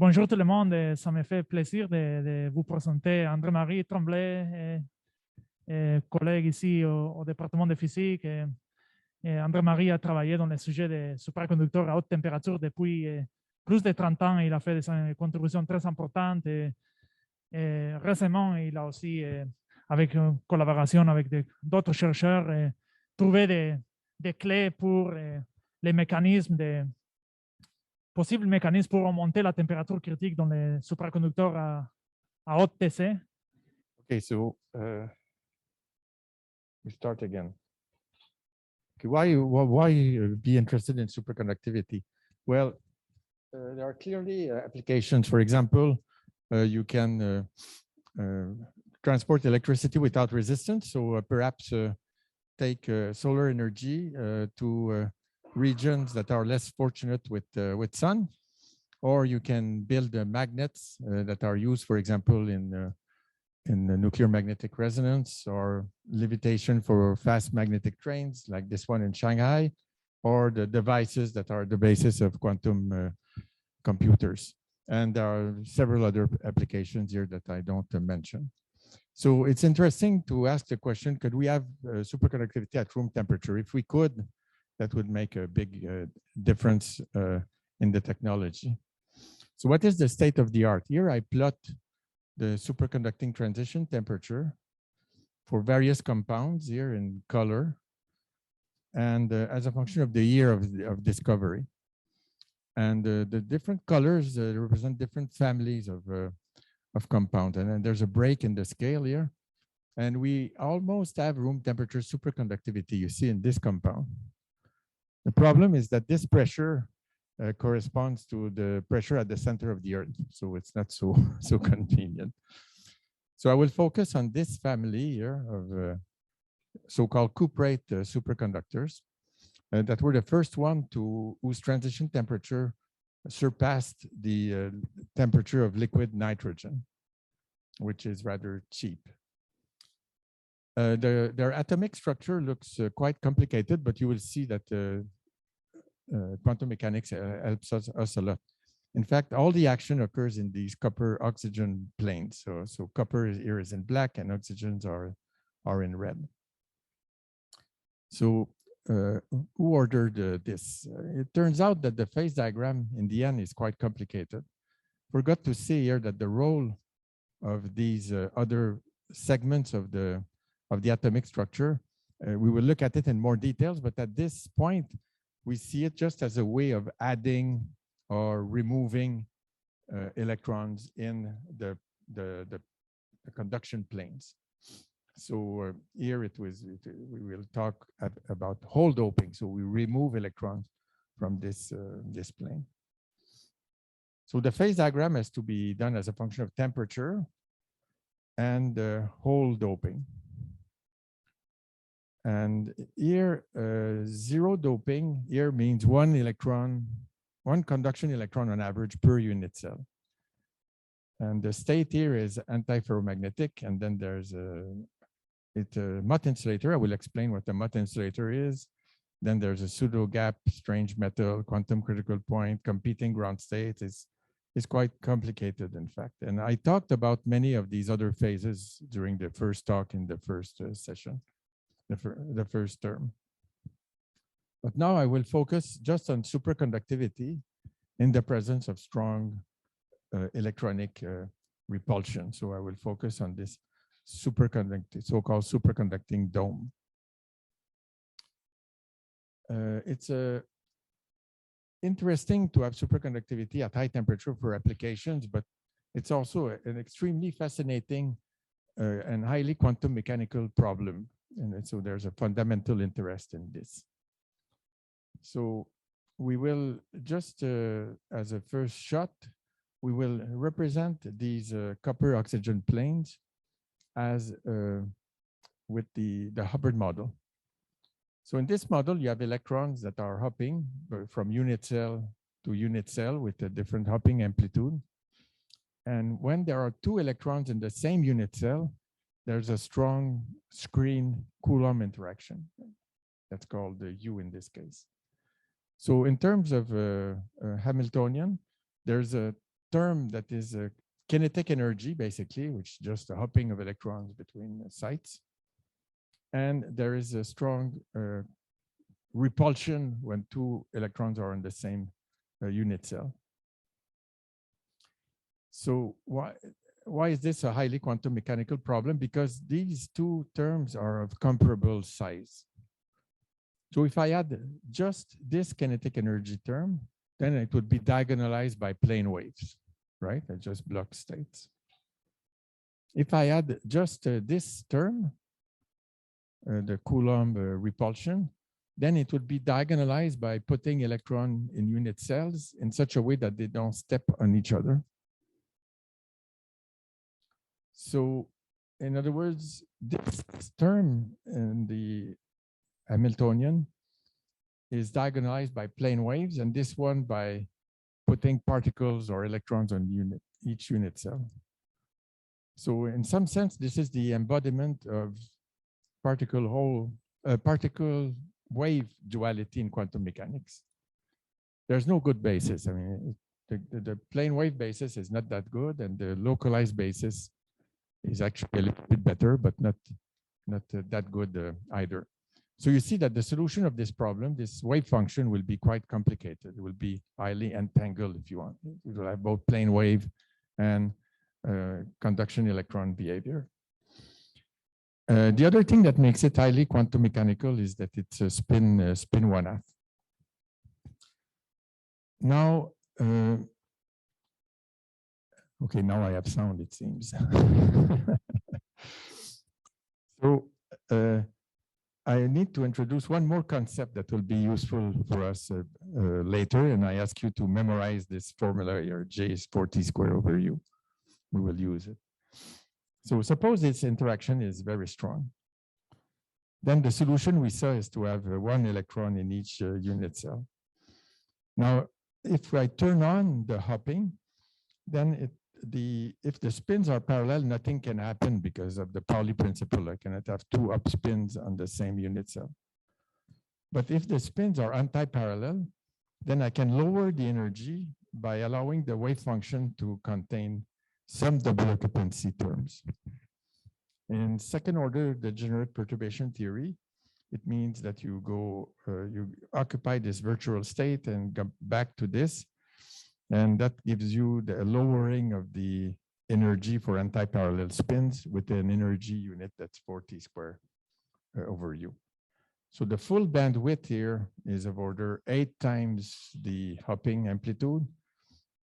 Bonjour tout le monde, ça me fait plaisir de vous présenter André-Marie Tremblay, collègue ici au département de physique. André-Marie a travaillé dans le sujet des superconducteurs à haute température depuis plus de 30 ans. Il a fait des contributions très importantes. Récemment, il a aussi, avec une collaboration avec d'autres chercheurs, trouvé des clés pour les mécanismes possibles mécanismes pour augmenter la température critique dans les superconducteurs à haute Tc. Okay, so we start again. Okay, why be interested in superconductivity? Well, there are clearly applications. For example, you can transport electricity without resistance. So perhaps take solar energy to regions that are less fortunate with sun, or you can build magnets that are used, for example, in the nuclear magnetic resonance, or levitation for fast magnetic trains like this one in Shanghai, or the devices that are the basis of quantum computers. And there are several other applications here that I don't mention. So it's interesting to ask the question, could we have superconductivity at room temperature? If we could, that would make a big difference in the technology. So what is the state of the art? Here I plot the superconducting transition temperature for various compounds here in color, and as a function of the year of discovery. And the different colors represent different families of compounds. And then there's a break in the scale here. And we almost have room temperature superconductivity, you see, in this compound. The problem is that this pressure corresponds to the pressure at the center of the Earth. So it's not so convenient. So I will focus on this family here of so-called cuprate superconductors that were the first one whose transition temperature surpassed the temperature of liquid nitrogen, which is rather cheap. Their atomic structure looks quite complicated, but you will see that quantum mechanics helps us a lot. In fact, all the action occurs in these copper-oxygen planes. So copper here is in black and oxygens are in red. So who ordered this? It turns out that the phase diagram in the end is quite complicated. Forgot to say here that the role of these other segments of the atomic structure, we will look at it in more details, but at this point, we see it just as a way of adding or removing electrons in the conduction planes. So here we will talk about hole doping. So we remove electrons from this plane. So the phase diagram has to be done as a function of temperature and hole doping. And here, zero doping here means one conduction electron on average per unit cell. And the state here is antiferromagnetic, and then there's a Mott insulator. I will explain what the Mott insulator is. Then there's a pseudo gap, strange metal, quantum critical point, competing ground state. It's quite complicated, in fact. And I talked about many of these other phases during the first talk in the first session, the first term. But now I will focus just on superconductivity in the presence of strong electronic repulsion. So I will focus on this so-called superconducting dome. It's interesting to have superconductivity at high temperature for applications, but it's also an extremely fascinating and highly quantum mechanical problem. And so there's a fundamental interest in this. So we will just, as a first shot, we will represent these copper oxygen planes as with the Hubbard model. So in this model, you have electrons that are hopping from unit cell to unit cell with a different hopping amplitude. And when there are two electrons in the same unit cell, there's a strong screen Coulomb interaction. That's called the U in this case. So in terms of Hamiltonian, there's a term that is a kinetic energy, basically, which is just a hopping of electrons between sites. And there is a strong repulsion when two electrons are in the same unit cell. So why is this a highly quantum mechanical problem? Because these two terms are of comparable size. So if I add just this kinetic energy term, then it would be diagonalized by plane waves, right? I just block states. If I add just this term, the Coulomb repulsion, then it would be diagonalized by putting electron in unit cells in such a way that they don't step on each other. So in other words, this term in the Hamiltonian is diagonalized by plane waves, and this one by putting particles or electrons on each unit cell. So in some sense, this is the embodiment of particle wave duality in quantum mechanics. There's no good basis. I mean, the plane wave basis is not that good, and the localized basis is actually a little bit better, but not that good either. So you see that the solution of this problem, this wave function, will be quite complicated. It will be highly entangled if you want. It will have both plane wave and conduction electron behavior. The other thing that makes it highly quantum mechanical is that it's a spin 1/2. Now, okay, now I have sound, it seems. So I need to introduce one more concept that will be useful for us later, and I ask you to memorize this formula here. J is 4t squared over u. We will use it. So suppose this interaction is very strong. Then the solution we saw is to have one electron in each unit cell. Now, if I turn on the hopping, then if the spins are parallel, nothing can happen because of the Pauli principle. I cannot have two up spins on the same unit cell. But if the spins are anti-parallel, then I can lower the energy by allowing the wave function to contain some double occupancy terms. In second order degenerate perturbation theory, it means that you occupy this virtual state and go back to this. And that gives you the lowering of the energy for anti-parallel spins with an energy unit that's 4t squared over u. So the full bandwidth here is of order 8 times the hopping amplitude.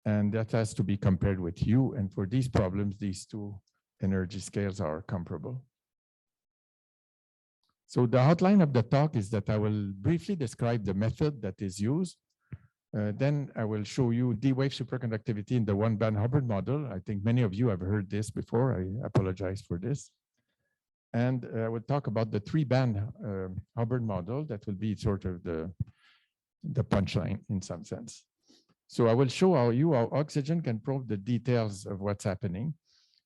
And that has to be compared with u. And for these problems, these two energy scales are comparable. So the outline of the talk is that I will briefly describe the method that is used. Then I will show you D-wave superconductivity in the one-band Hubbard model. I think many of you have heard this before. I apologize for this. And I will talk about the 3-band Hubbard model. That will be sort of the punchline in some sense. So I will show how oxygen can probe the details of what's happening.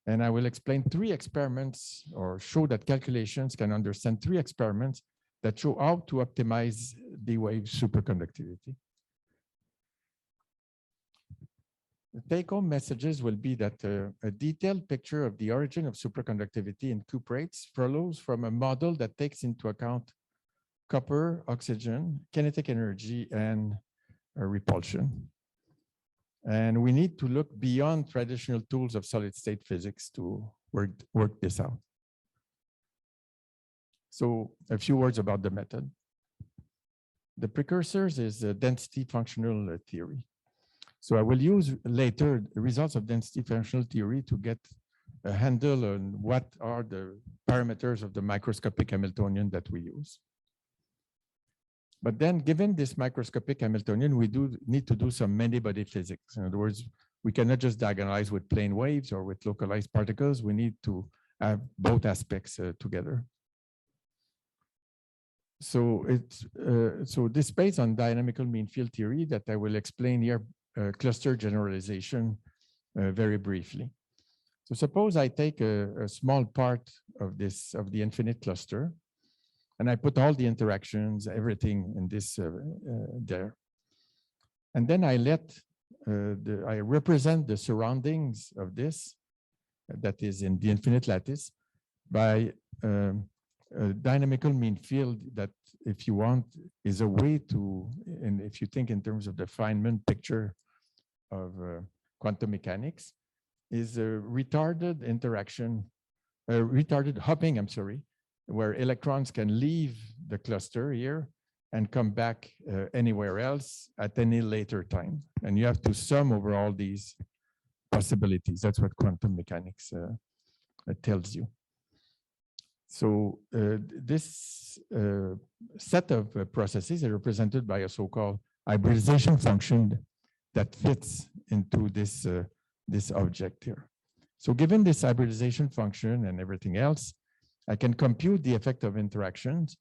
And I will explain 3 experiments, or show that calculations can understand 3 experiments that show how to optimize D-wave superconductivity. The take-home messages will be that a detailed picture of the origin of superconductivity in cuprates follows from a model that takes into account copper, oxygen, kinetic energy, and repulsion. And we need to look beyond traditional tools of solid-state physics to work this out. So a few words about the method. The precursors is density functional theory. So I will use later the results of density functional theory to get a handle on what are the parameters of the microscopic Hamiltonian that we use. But then given this microscopic Hamiltonian, we do need to do some many-body physics. In other words, we cannot just diagonalize with plane waves or with localized particles. We need to have both aspects together. So this based on dynamical mean field theory that I will explain here. Cluster generalization very briefly. So suppose I take a small part of the infinite cluster, and I put all the interactions, everything in this there. And then I let I represent the surroundings of this, that is in the infinite lattice, by a dynamical mean field that, if you want, is a way to, and if you think in terms of the Feynman picture of quantum mechanics, is a retarded interaction, retarded hopping, I'm sorry, where electrons can leave the cluster here and come back anywhere else at any later time. And you have to sum over all these possibilities. That's what quantum mechanics tells you. So this set of processes are represented by a so-called hybridization function that fits into this, this object here. So given this hybridization function and everything else, I can compute the effect of interactions.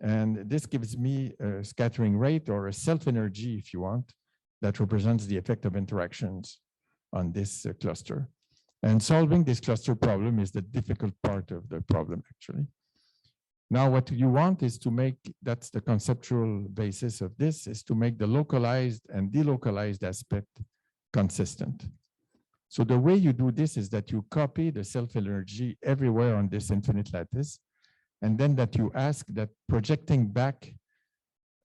And this gives me a scattering rate or a self-energy, if you want, that represents the effect of interactions on this cluster. And solving this cluster problem is the difficult part of the problem, actually. Now, what you want is to make, that's the conceptual basis of this, is to make the localized and delocalized aspect consistent. So the way you do this is that you copy the self-energy everywhere on this infinite lattice, and then that you ask that projecting back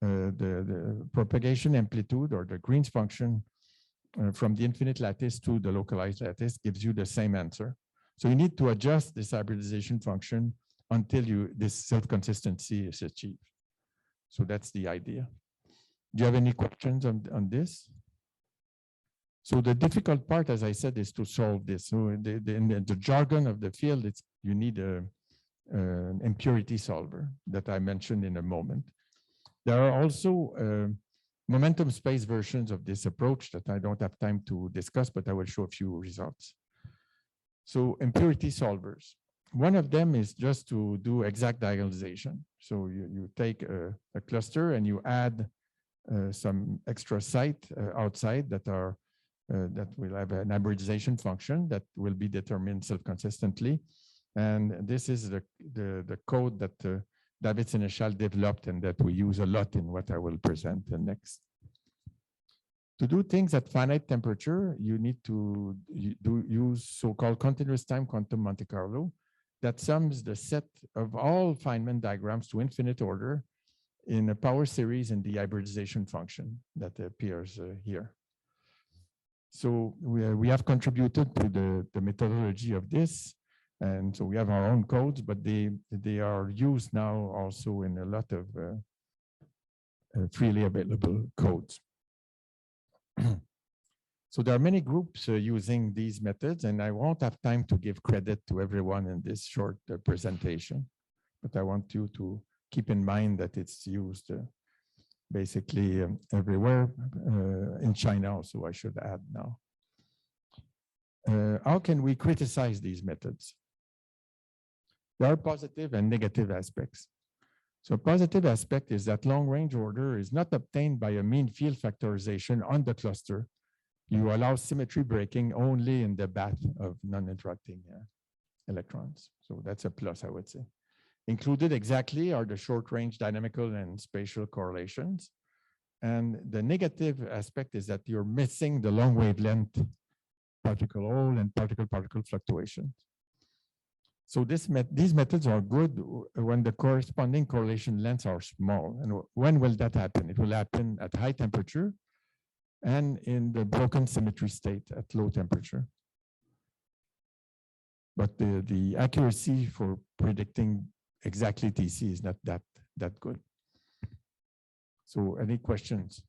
the propagation amplitude or the Green's function from the infinite lattice to the localized lattice gives you the same answer. So you need to adjust this hybridization function until this self-consistency is achieved. So that's the idea. Do you have any questions on this? So the difficult part, as I said, is to solve this. So in the jargon of the field, you need an impurity solver that I mentioned in a moment. There are also momentum space versions of this approach that I don't have time to discuss, but I will show a few results. So impurity solvers. One of them is just to do exact diagonalization. So you take a cluster and you add some extra site outside that are that will have an hybridization function that will be determined self-consistently. And this is the code that David Sénéchal developed and that we use a lot in what I will present next. To do things at finite temperature, you need to use so-called continuous time quantum Monte Carlo that sums the set of all Feynman diagrams to infinite order in a power series in the hybridization function that appears here. So we have contributed to the methodology of this. And so we have our own codes, but they are used now also in a lot of freely available codes. So there are many groups using these methods, and I won't have time to give credit to everyone in this short presentation, but I want you to keep in mind that it's used basically everywhere, in China also, I should add now. How can we criticize these methods? There are positive and negative aspects. So a positive aspect is that long-range order is not obtained by a mean field factorization on the cluster. You allow symmetry breaking only in the bath of non-interacting electrons. So that's a plus, I would say. Included exactly are the short-range dynamical and spatial correlations. And the negative aspect is that you're missing the long wavelength particle-hole and particle-particle fluctuations. So these methods are good when the corresponding correlation lengths are small. And when will that happen? It will happen at high temperature and in the broken symmetry state at low temperature. But the accuracy for predicting exactly Tc is not that good. So any questions?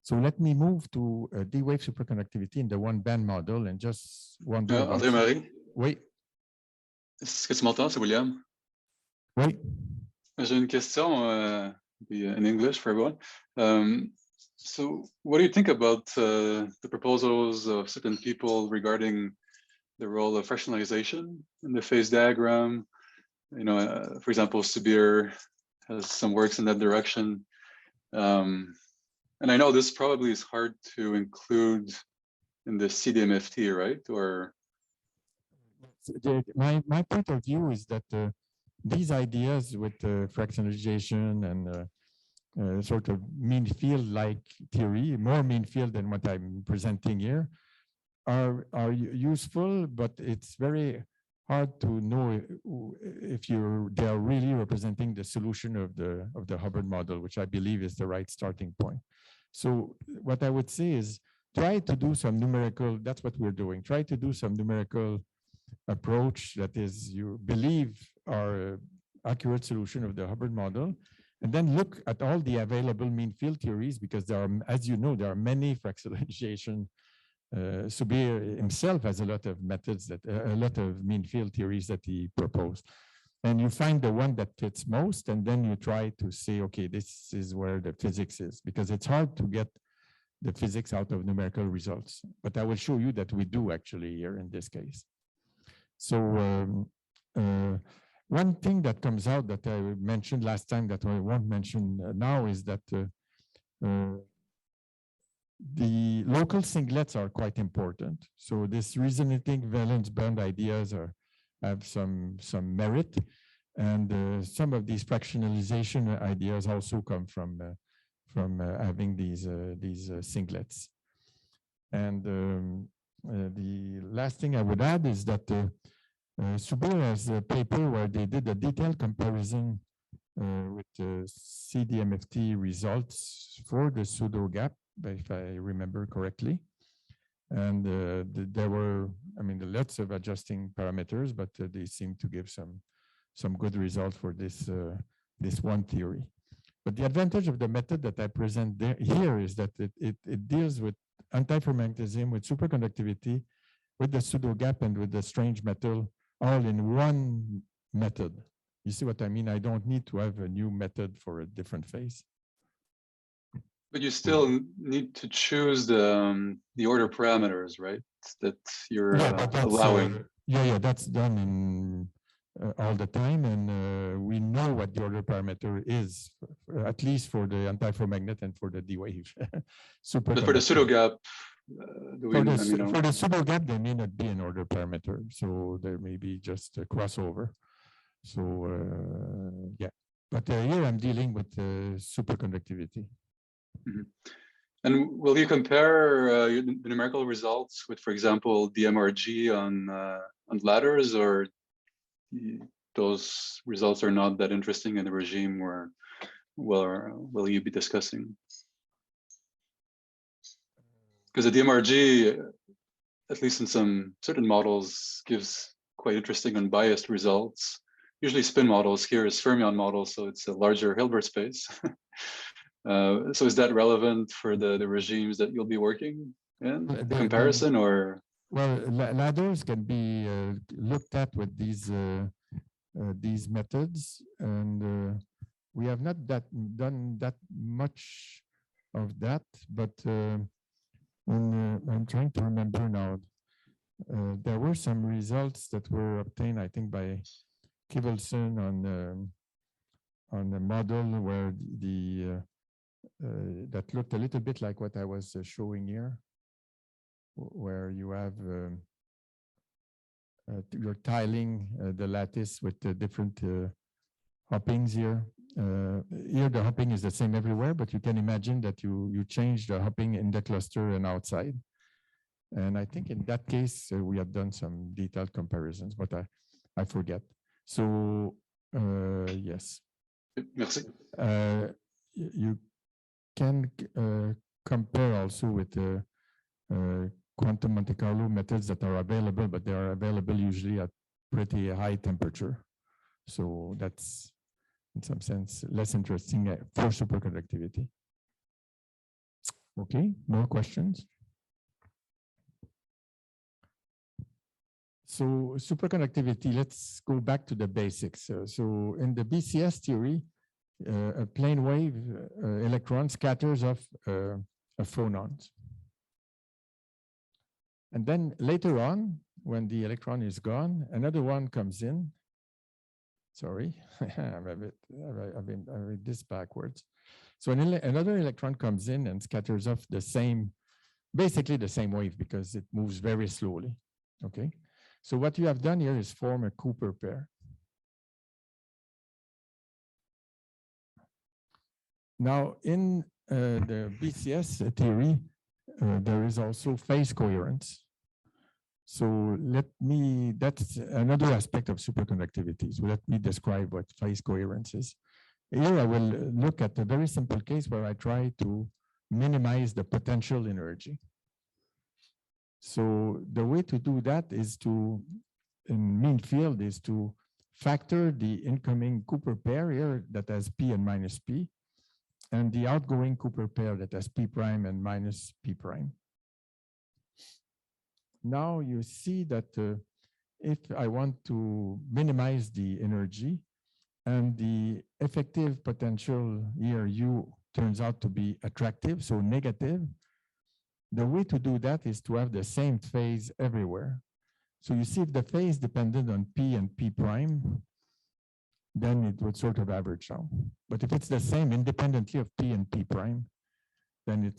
So let me move to D-wave superconductivity in the one-band model and just wonder about... André-Marie? Oui. Est-ce que tu m'entends? C'est William. Oui. J'ai une question in English for everyone. So what do you think about the proposals of certain people regarding the role of fractionalization in the phase diagram? You know, for example, Subir has some works in that direction. And I know this probably is hard to include in the CDMFT, right? Or my point of view is that these ideas with fractionalization and sort of mean field-like theory, more mean field than what I'm presenting here, are useful, but it's very hard to know if they are really representing the solution of the Hubbard model, which I believe is the right starting point. So what I would say is try to do some numerical, that's what we're doing, try to do some numerical approach that is you believe are accurate solution of the Hubbard model, and then look at all the available mean field theories, because there are, as you know, there are many fractionalization. Subir himself has a lot of methods that a lot of mean field theories that he proposed, and you find the one that fits most, and then you try to say, okay, this is where the physics is, because it's hard to get the physics out of numerical results. But I will show you that we do actually here in this case. So one thing that comes out that I mentioned last time that I won't mention now is that the local singlets are quite important. So this resonating valence band ideas have some merit, and some of these fractionalization ideas also come from having these singlets. And the last thing I would add is that Subir has a paper where they did a detailed comparison with CDMFT results for the pseudo gap, if I remember correctly. And there were, I mean, lots of adjusting parameters, but they seem to give some good results for this one theory. But the advantage of the method that I present here is that it deals with antiferromanganism, with superconductivity, with the pseudo gap, and with the strange metal, all in one method. You see what I mean? I don't need to have a new method for a different phase. But you still need to choose the order parameters, right? That you're allowing. Yeah, that's done in all the time, and we know what the order parameter is, at least for the antiferromagnet and for the D wave. But for the pseudo gap, for the pseudo gap, there may not be an order parameter, so there may be just a crossover. So yeah, but here I'm dealing with superconductivity. Mm-hmm. And will you compare the numerical results with, for example, the MRG on ladders, or those results are not that interesting in the regime where will you be discussing? Because the DMRG, at least in some certain models, gives quite interesting unbiased results. Usually spin models, here is fermion models, so it's a larger Hilbert space. So is that relevant for the regimes that you'll be working in, comparison, or? Well, ladders can be looked at with these methods, and we have not done that much of that, but I'm trying to remember now. There were some results that were obtained, I think, by Kivelson on a model where that looked a little bit like what I was showing here, where you have you're tiling the lattice with the different hoppings here. Here the hopping is the same everywhere, but you can imagine that you change the hopping in the cluster and outside. And I think in that case, we have done some detailed comparisons, but I forget. So yes. Merci. You can compare also with the quantum Monte Carlo methods that are available, but they are available usually at pretty high temperature. So that's, in some sense, less interesting for superconductivity. Okay, more questions? So superconductivity, let's go back to the basics. So in the BCS theory, a plane wave electron scatters off a phonon. And then later on, when the electron is gone, another one comes in. Sorry, I read this backwards. So another electron comes in and scatters off the same, basically the same wave, because it moves very slowly. Okay. So what you have done here is form a Cooper pair. Now, in the BCS theory, there is also phase coherence. So that's another aspect of superconductivity. So let me describe what phase coherence is. Here I will look at a very simple case where I try to minimize the potential energy. So the way to do that is to, in mean field, is to factor the incoming Cooper pair here that has P and minus P, and the outgoing Cooper pair that has P prime and minus P prime. Now you see that if I want to minimize the energy and the effective potential here, U, turns out to be attractive, so negative, the way to do that is to have the same phase everywhere. So you see if the phase depended on P and P prime, then it would sort of average out. But if it's the same independently of P and P prime, then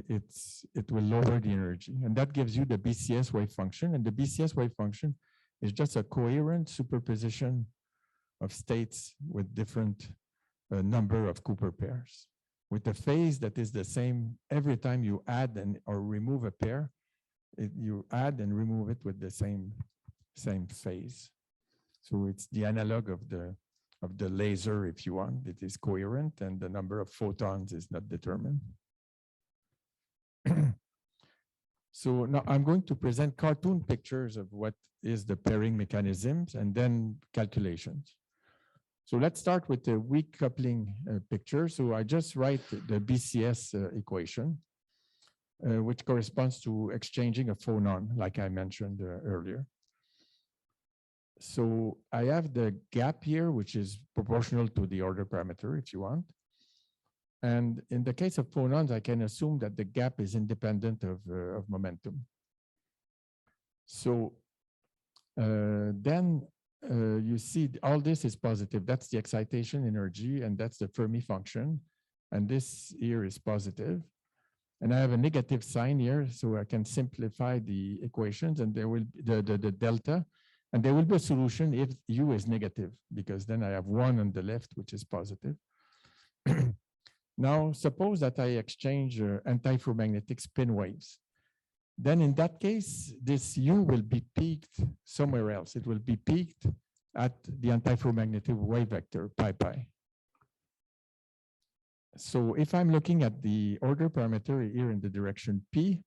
it will lower the energy. And that gives you the BCS wave function. And the BCS wave function is just a coherent superposition of states with different number of Cooper pairs, with a phase that is the same every time you add or remove a pair. You add and remove it with the same phase. So it's the analog of the laser, if you want. It is coherent, and the number of photons is not determined. So now I'm going to present cartoon pictures of what is the pairing mechanisms and then calculations. So let's start with the weak coupling picture. So I just write the BCS equation, which corresponds to exchanging a phonon, like I mentioned earlier. So I have the gap here, which is proportional to the order parameter, if you want. And in the case of phonons, I can assume that the gap is independent of momentum. So then you see all this is positive. That's the excitation energy, and that's the Fermi function. And this here is positive. And I have a negative sign here, so I can simplify the equations, and there will be the delta. And there will be a solution if U is negative, because then I have 1 on the left, which is positive. Now, suppose that I exchange antiferromagnetic spin waves. Then in that case, this U will be peaked somewhere else. It will be peaked at the antiferromagnetic wave vector, pi pi. So if I'm looking at the order parameter here in the direction P,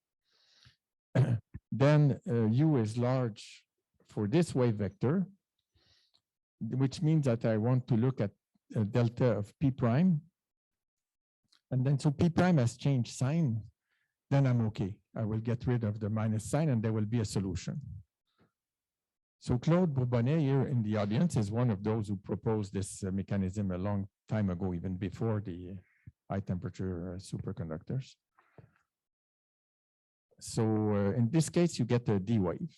then U is large for this wave vector, which means that I want to look at a delta of P prime. And then so P prime has changed sign, then I'm okay. I will get rid of the minus sign and there will be a solution. So Claude Bourbonnais here in the audience is one of those who proposed this mechanism a long time ago, even before the high temperature superconductors. So in this case, you get a D wave.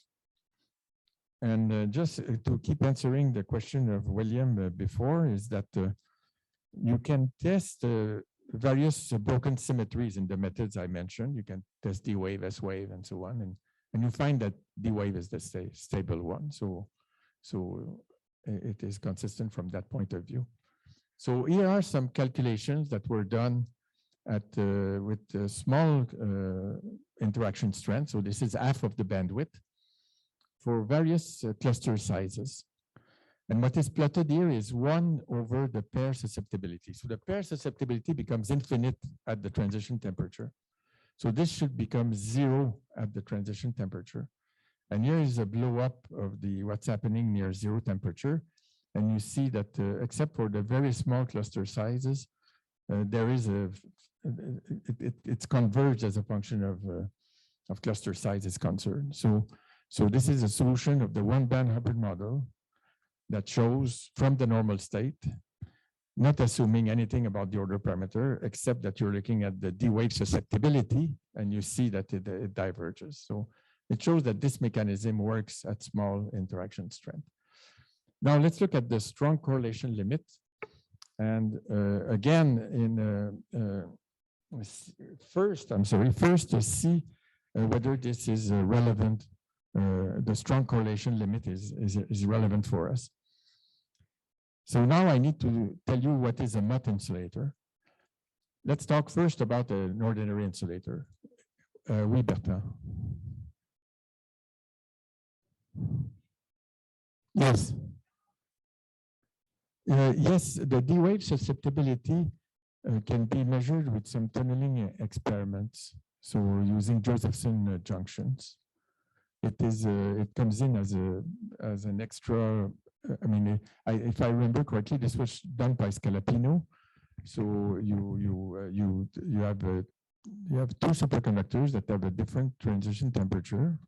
And just to keep answering the question of William before is that you can test various broken symmetries in the methods I mentioned. You can test D wave, S wave, and so on. And you find that D wave is the stable one. So it is consistent from that point of view. So here are some calculations that were done at with small interaction strength. So this is half of the bandwidth for various cluster sizes. And what is plotted here is 1 over the pair susceptibility. So the pair susceptibility becomes infinite at the transition temperature. So this should become 0 at the transition temperature. And here is a blow up of what's happening near 0 temperature. And you see that except for the very small cluster sizes, there is it's converged as a function of cluster size is concerned. So this is a solution of the one-band Hubbard model that shows from the normal state, not assuming anything about the order parameter, except that you're looking at the D wave susceptibility, and you see that it diverges. So it shows that this mechanism works at small interaction strength. Now let's look at the strong correlation limit. And again, first to see whether this is relevant. The strong correlation limit is relevant for us. So now I need to tell you what is a Mott insulator. let's talk first about an ordinary insulator. Oui, Bertrand. Yes. Yes, the D-wave susceptibility can be measured with some tunneling experiments. So using Josephson junctions. It comes in as an extra. I mean, if I remember correctly, this was done by Scalapino. So you have two superconductors that have a different transition temperature,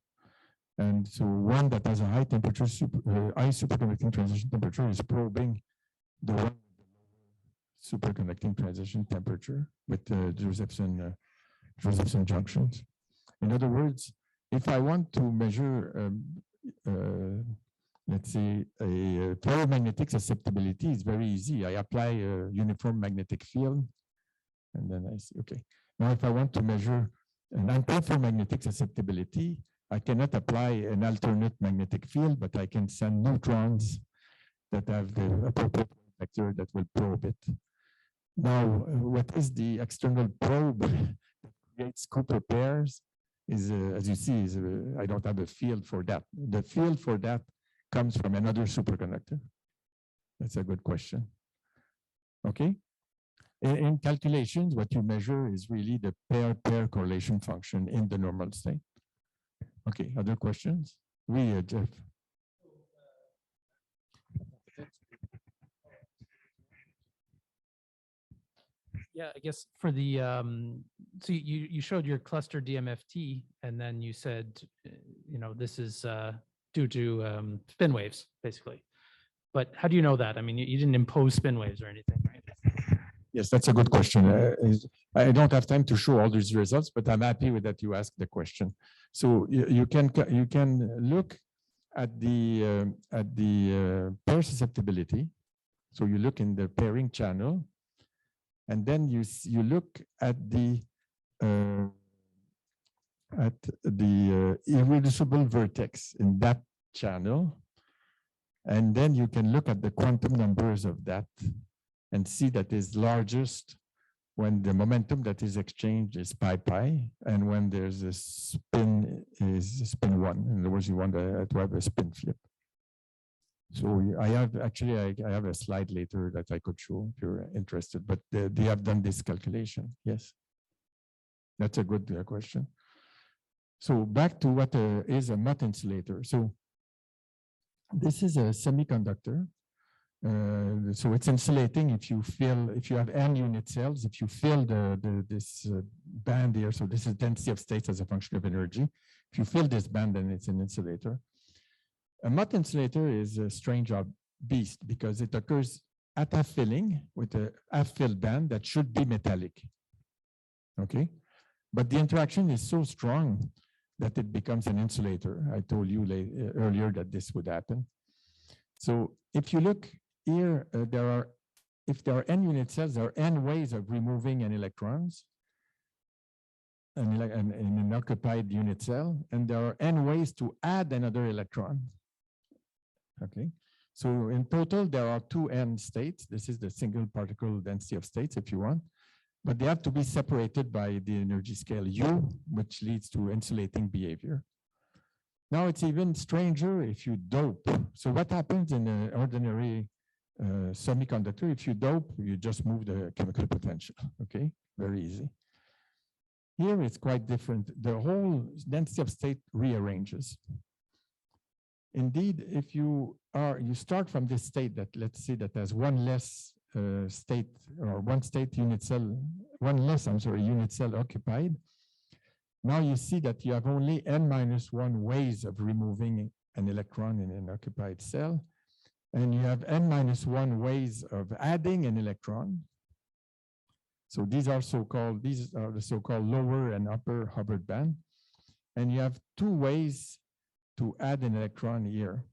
and so one that has a high temperature, high superconducting transition temperature is probing the one with the lower superconducting transition temperature with Josephson junctions. In other words, if I want to measure, let's say, a ferromagnetic susceptibility, it's very easy. I apply a uniform magnetic field, and then I see, okay. Now, if I want to measure an antiferromagnetic susceptibility, I cannot apply an alternate magnetic field, but I can send neutrons that have the appropriate vector that will probe it. Now, what is the external probe that creates Cooper pairs? Is, as you see, I don't have a field for that. The field for that comes from another superconductor. That's a good question. Okay. In calculations, what you measure is really the pair-pair correlation function in the normal state. Okay, other questions? Oui, Jeff. Yeah, I guess for the, so you showed your cluster DMFT, and then you said, this is due to spin waves, basically. But how do you know that? I mean, you didn't impose spin waves or anything, right? Yes, that's a good question. I don't have time to show all these results, but I'm happy with that you asked the question. So you can look at the pair susceptibility. So you look in the pairing channel, and then you look at the irreducible vertex in that channel, and then you can look at the quantum numbers of that and see that is largest when the momentum that is exchanged is pi, and when there's a spin is spin 1. In other words, you want to have a spin flip. So I have a slide later that I could show if you're interested, but they have done this calculation. Yes, that's a good question. So back to what is a Mott insulator. So this is a semiconductor. So it's insulating if you have n unit cells, if you fill this band here. So this is density of states as a function of energy. If you fill this band, then it's an insulator. A Mott insulator is a strange beast because it occurs at half filling with a half filled band that should be metallic. Okay, but the interaction is so strong that it becomes an insulator. I told you earlier that this would happen. So if you look here, if there are n unit cells, there are n ways of removing an electrons in an occupied unit cell, and there are n ways to add another electron. Okay, so in total, there are 2n states. This is the single particle density of states, if you want, but they have to be separated by the energy scale U, which leads to insulating behavior. Now it's even stranger if you dope. So what happens in an ordinary semiconductor? If you dope, you just move the chemical potential. Okay, very easy. Here it's quite different. The whole density of state rearranges. Indeed, if you start from this state that, let's say, that has one less state, or one unit cell occupied. Now you see that you have only n-1 ways of removing an electron in an occupied cell, and you have n-1 ways of adding an electron. So these are the so-called lower and upper Hubbard band, and you have 2 ways to add an electron here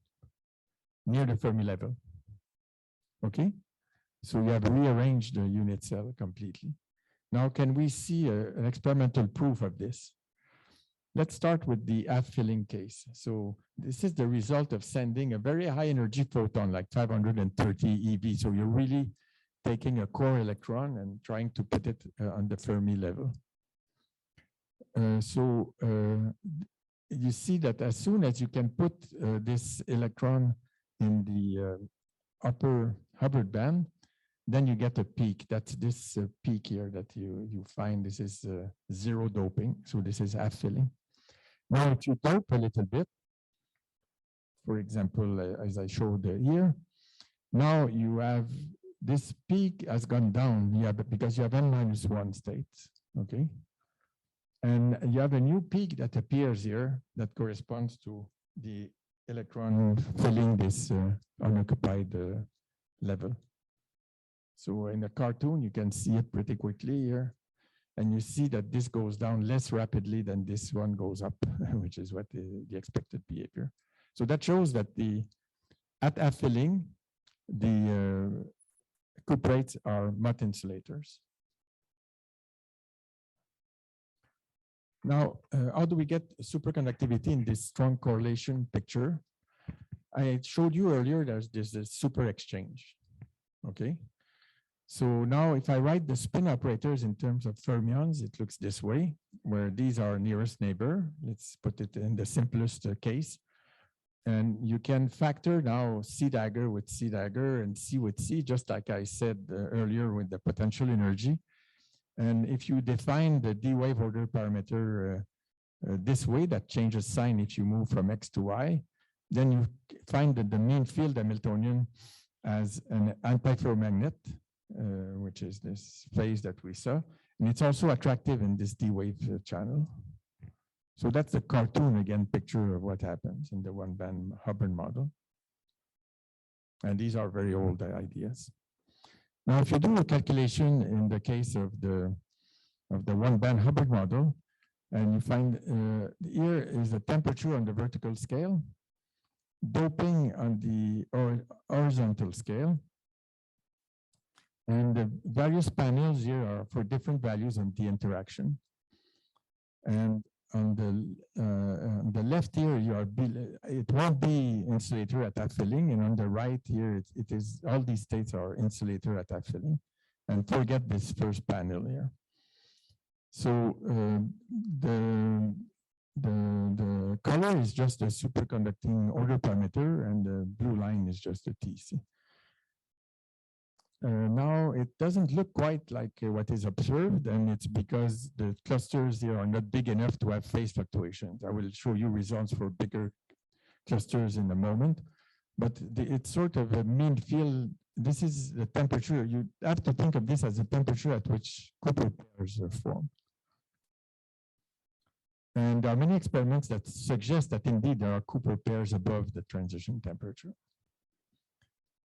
near the Fermi level. Okay, so you have rearranged the unit cell completely. Now, can we see an experimental proof of this? Let's start with the half-filling case. So this is the result of sending a very high energy photon, like 530 eV. So you're really taking a core electron and trying to put it on the Fermi level. You see that as soon as you can put this electron in the upper Hubbard band, then you get a peak. That's this peak here that you find. This is zero doping. So this is half filling. Now, if you dope a little bit, for example, as I showed here, now you have this peak has gone down because you have n-1 states, okay? And you have a new peak that appears here that corresponds to the electron filling this unoccupied level. So in the cartoon, you can see it pretty quickly here. And you see that this goes down less rapidly than this one goes up, which is what the expected behavior. So that shows that at half filling, the cuprates are Mott insulators. Now, how do we get superconductivity in this strong correlation picture? I showed you earlier there's this super exchange, okay? So now if I write the spin operators in terms of fermions, it looks this way, where these are nearest neighbor. Let's put it in the simplest case. And you can factor now C dagger with C dagger and C with C, just like I said earlier with the potential energy. And if you define the D-wave order parameter this way, that changes sign if you move from X to Y, then you find that the mean field Hamiltonian as an antiferromagnet, which is this phase that we saw. And it's also attractive in this D-wave channel. So that's the cartoon, again, picture of what happens in the one-band Hubbard model. And these are very old ideas. Now, if you do a calculation in the case of the one-band Hubbard model, and you find here is the temperature on the vertical scale, doping on the horizontal scale, and the various panels here are for different values on the interaction. And on the left here, it won't be insulator at half filling, and on the right here, it is all these states are insulator at half filling. And forget this first panel here. So the color is just a superconducting order parameter, and the blue line is just a Tc. Now, it doesn't look quite like what is observed, and it's because the clusters here are not big enough to have phase fluctuations. I will show you results for bigger clusters in a moment, but it's sort of a mean field. This is the temperature. You have to think of this as the temperature at which Cooper pairs are formed. And there are many experiments that suggest that indeed there are Cooper pairs above the transition temperature.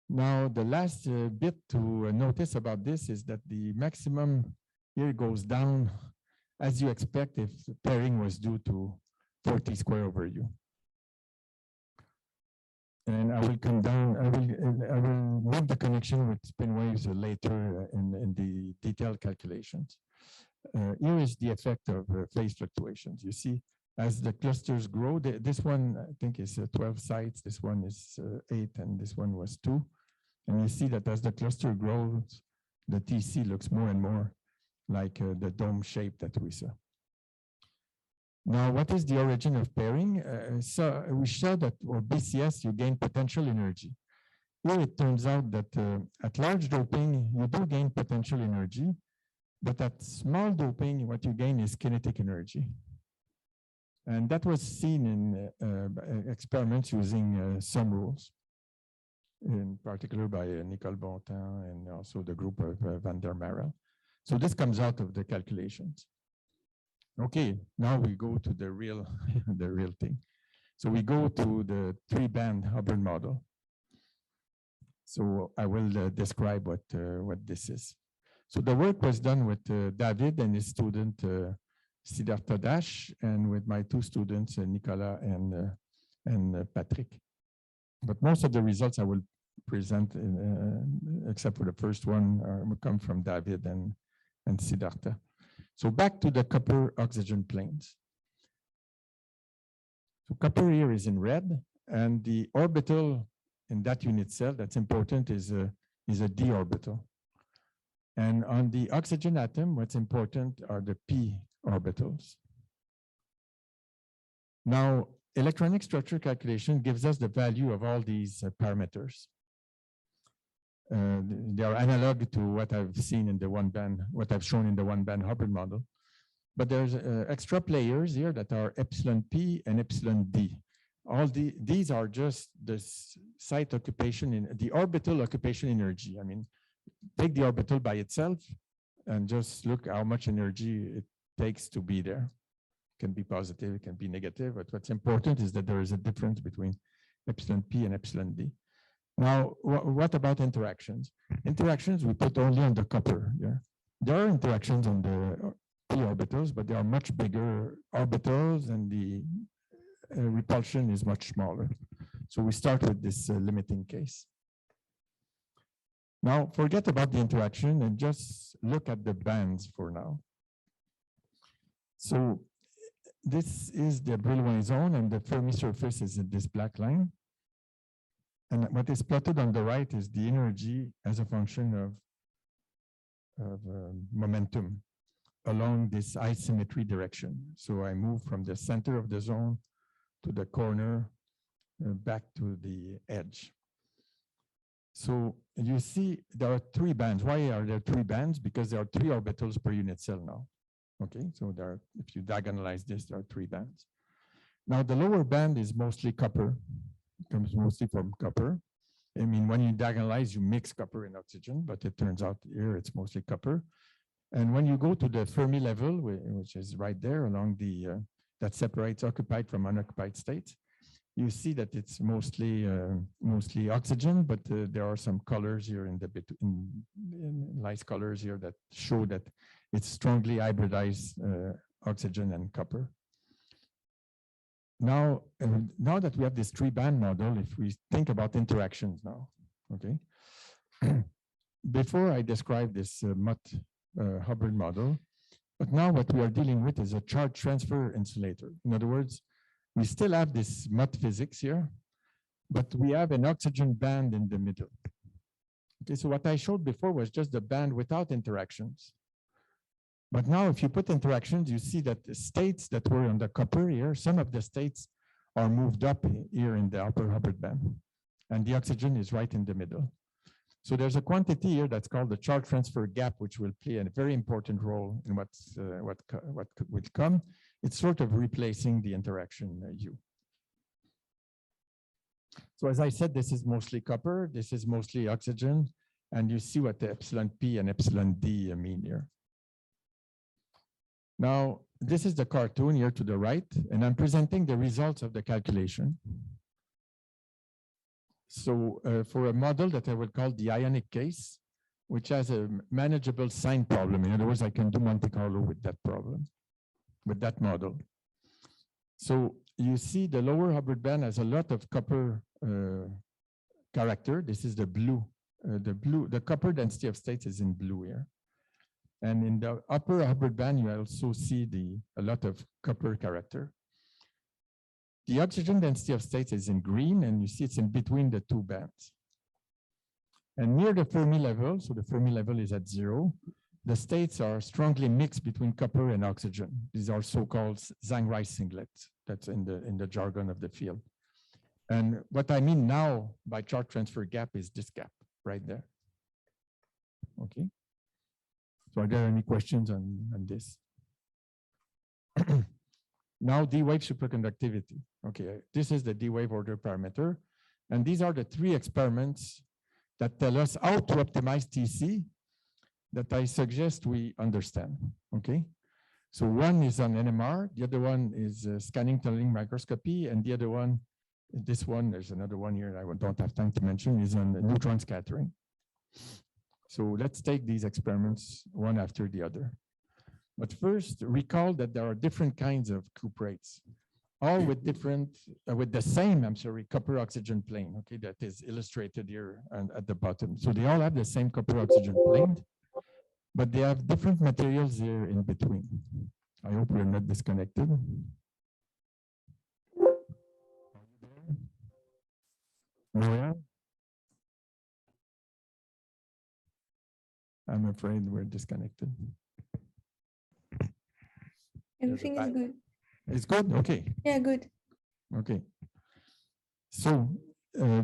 Now, the last bit to notice about this is that the maximum here goes down as you expect if pairing was due to 4t squared over u. And I will come down, I will make the connection with spin waves later in the detailed calculations. Here is the effect of phase fluctuations. You see, as the clusters grow, this one I think is 12 sites, this one is 8, and this one was 2. And you see that as the cluster grows, the Tc looks more and more like the dome shape that we saw. Now, what is the origin of pairing? So we showed that for BCS, you gain potential energy. Here it turns out that at large doping, you do gain potential energy, but at small doping, what you gain is kinetic energy. And that was seen in experiments using some rules, in particular by Nicole Bontemps and also the group of Van der Marel. So this comes out of the calculations. Okay, now we go to the real, the real thing. So we go to the 3-band Hubbard model. So I will describe what this is. So the work was done with David and his student Siddhartha Dash, and with my 2 students, Nicolas and Patrick. But most of the results I will present, except for the first one, will come from David and Siddhartha. So back to the copper oxygen planes. So copper here is in red, and the orbital in that unit cell that's important is a d orbital. And on the oxygen atom, what's important are the p orbitals. Now, electronic structure calculation gives us the value of all these parameters. They are analog to what I've seen in the what I've shown in the one-band Hubbard model. But there's extra players here that are epsilon p and epsilon d. These are just the site occupation in the orbital occupation energy. I mean, take the orbital by itself and just look how much energy it takes to be there. It can be positive, it can be negative, but what's important is that there is a difference between epsilon p and epsilon d. Now, what about interactions? Interactions we put only on the copper. Yeah? There are interactions on the p orbitals, but they are much bigger orbitals and the repulsion is much smaller. So we start with this limiting case. Now, forget about the interaction and just look at the bands for now. So this is the Brillouin zone and the Fermi surface is in this black line. And what is plotted on the right is the energy as a function of momentum along this isometry direction. So I move from the center of the zone to the corner, back to the edge. So you see there are 3 bands. Why are there 3 bands? Because there are 3 orbitals per unit cell now. Okay, so there are, if you diagonalize this, there are 3 bands. Now the lower band is mostly copper. It comes mostly from copper. I mean, when you diagonalize, you mix copper and oxygen, but it turns out here it's mostly copper. And when you go to the Fermi level, which is right there along the that separates occupied from unoccupied states, you see that it's mostly oxygen, but there are some colors here in the nice colors here that show that it's strongly hybridized oxygen and copper. Now, now that we have this 3-band model, if we think about interactions now, okay. Before I describe this Hubbard model, but now what we are dealing with is a charge transfer insulator. In other words, we still have this MUT physics here, but we have an oxygen band in the middle. Okay, so what I showed before was just the band without interactions. But now if you put interactions, you see that the states that were on the copper here, some of the states are moved up here in the upper Hubbard band, and the oxygen is right in the middle. So there's a quantity here that's called the charge transfer gap, which will play a very important role in what will come. It's sort of replacing the interaction U. So as I said, this is mostly copper, this is mostly oxygen, and you see what the epsilon P and epsilon D mean here. Now, this is the cartoon here to the right, and I'm presenting the results of the calculation. So for a model that I will call the ionic case, which has a manageable sign problem. In other words, I can do Monte Carlo with that problem, with that model. So you see the lower Hubbard band has a lot of copper character. This is the blue. The copper density of states is in blue here. And in the upper Hubbard band, you also see a lot of copper character. The oxygen density of states is in green, and you see it's in between the 2 bands. And near the Fermi level, so the Fermi level is at 0, the states are strongly mixed between copper and oxygen. These are so-called Zhang-Rice singlets. That's in the jargon of the field. And what I mean now by charge transfer gap is this gap right there. Okay. So are there any questions on this? Now, D-wave superconductivity. Okay, this is the D-wave order parameter. And these are the 3 experiments that tell us how to optimize TC that I suggest we understand. Okay, so one is on NMR, the other one is scanning tunneling microscopy, and the other one, this one, there's another one here I don't have time to mention, is on neutron scattering. So let's take these experiments one after the other. But first, recall that there are different kinds of cuprates, all with the same, copper oxygen plane, okay, that is illustrated here and at the bottom. So they all have the same copper oxygen plane, but they have different materials here in between. I hope we're not disconnected. Maria? I'm afraid we're disconnected. Everything is good. It's good? Okay. Yeah, good. Okay. So,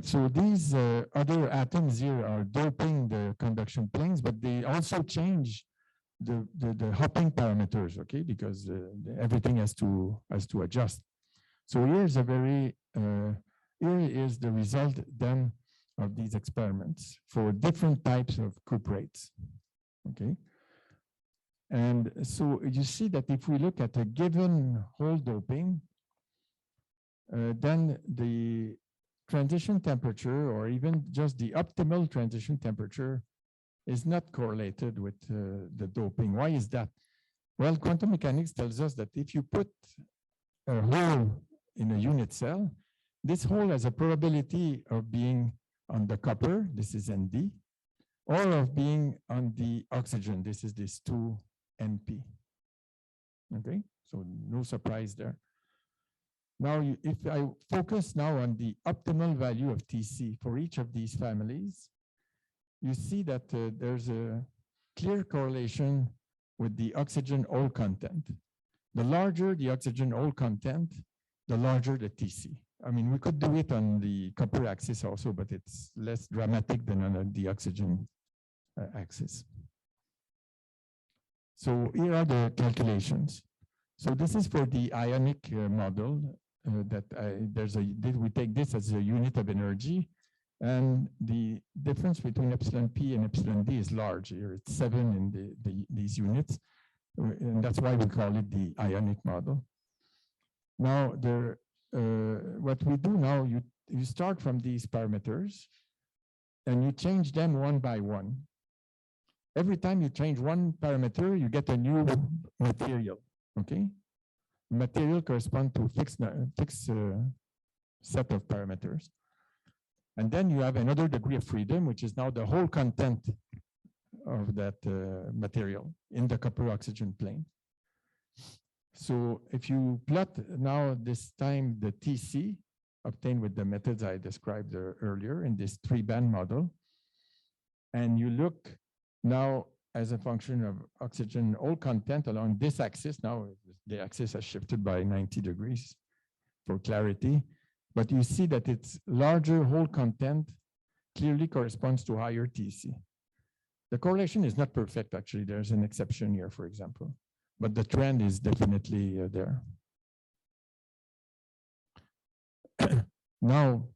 so these other atoms here are doping the conduction planes, but they also change the hopping parameters, okay? Because everything has to adjust. So here's a very here is the result then of these experiments for different types of cuprates, okay? And so you see that if we look at a given hole doping, then the transition temperature, or even just the optimal transition temperature, is not correlated with the doping. Why is that? Well, quantum mechanics tells us that if you put a hole in a unit cell, this hole has a probability of being on the copper, this is Nd, or of being on the oxygen, this is this 2Np. Okay, so no surprise there. Now, if I focus now on the optimal value of Tc for each of these families, you see that there's a clear correlation with the oxygen hole content. The larger the oxygen hole content, the larger the Tc. I mean, we could do it on the copper axis also, but it's less dramatic than on the oxygen axis. So here are the calculations. So this is for the ionic model we take this as a unit of energy, and the difference between epsilon p and epsilon d is large here. It's 7 in these units, and that's why we call it the ionic model. Now, what we do now, you start from these parameters, and you change them one by one. Every time you change one parameter, you get a new material, okay? Material corresponds to fixed set of parameters. And then you have another degree of freedom, which is now the whole content of that material in the copper oxygen plane. So if you plot now this time the Tc obtained with the methods I described earlier in this 3-band model, and you look now as a function of oxygen hole content along this axis. Now the axis has shifted by 90 degrees for clarity, but you see that its larger hole content clearly corresponds to higher Tc. The correlation is not perfect, actually. There's an exception here, for example, but the trend is definitely there. Now,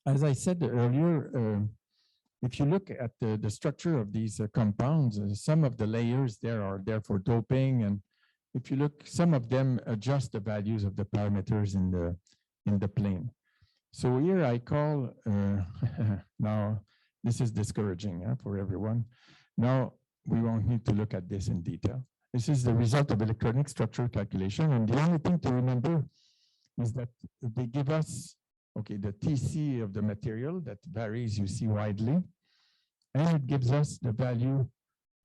as I said earlier, if you look at the structure of these compounds, some of the layers there are there for doping, and if you look, some of them adjust the values of the parameters in the plane. So here I call, now this is discouraging for everyone. Now we won't need to look at this in detail. This is the result of electronic structure calculation, and the only thing to remember is that they give us, okay, the Tc of the material that varies, you see, widely, and it gives us the value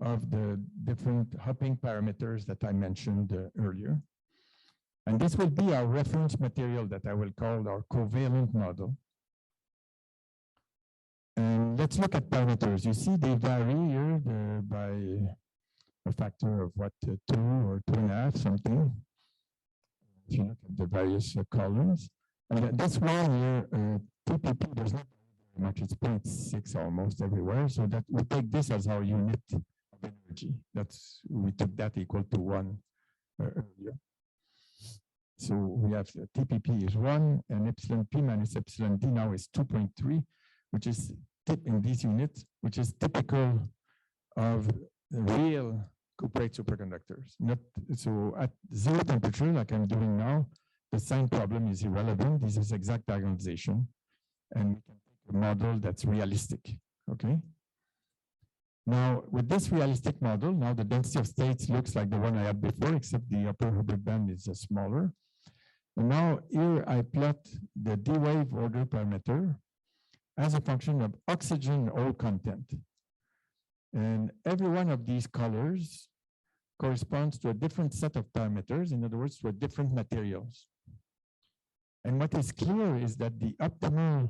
of the different hopping parameters that I mentioned earlier. And this will be our reference material that I will call our covalent model. And let's look at parameters. You see they vary here by a factor of what, 2 or 2.5, something. If you look at the various columns. And this one here, TPP, there's not very much, it's 0.6 almost everywhere. So that we take this as our unit of energy. We took that equal to 1 earlier. So we have TPP is 1, and epsilon P minus epsilon D now is 2.3, which is in these units, which is typical of real cuprate superconductors. So at 0 temperature, like I'm doing now, the sign problem is irrelevant. This is exact diagonalization, and we can take a model that's realistic, okay? Now, with this realistic model, now the density of states looks like the one I had before, except the upper Hubbard band is smaller. And now here I plot the D-wave order parameter as a function of oxygen hole content. And every one of these colors corresponds to a different set of parameters, in other words, to a different materials. And what is clear is that the optimal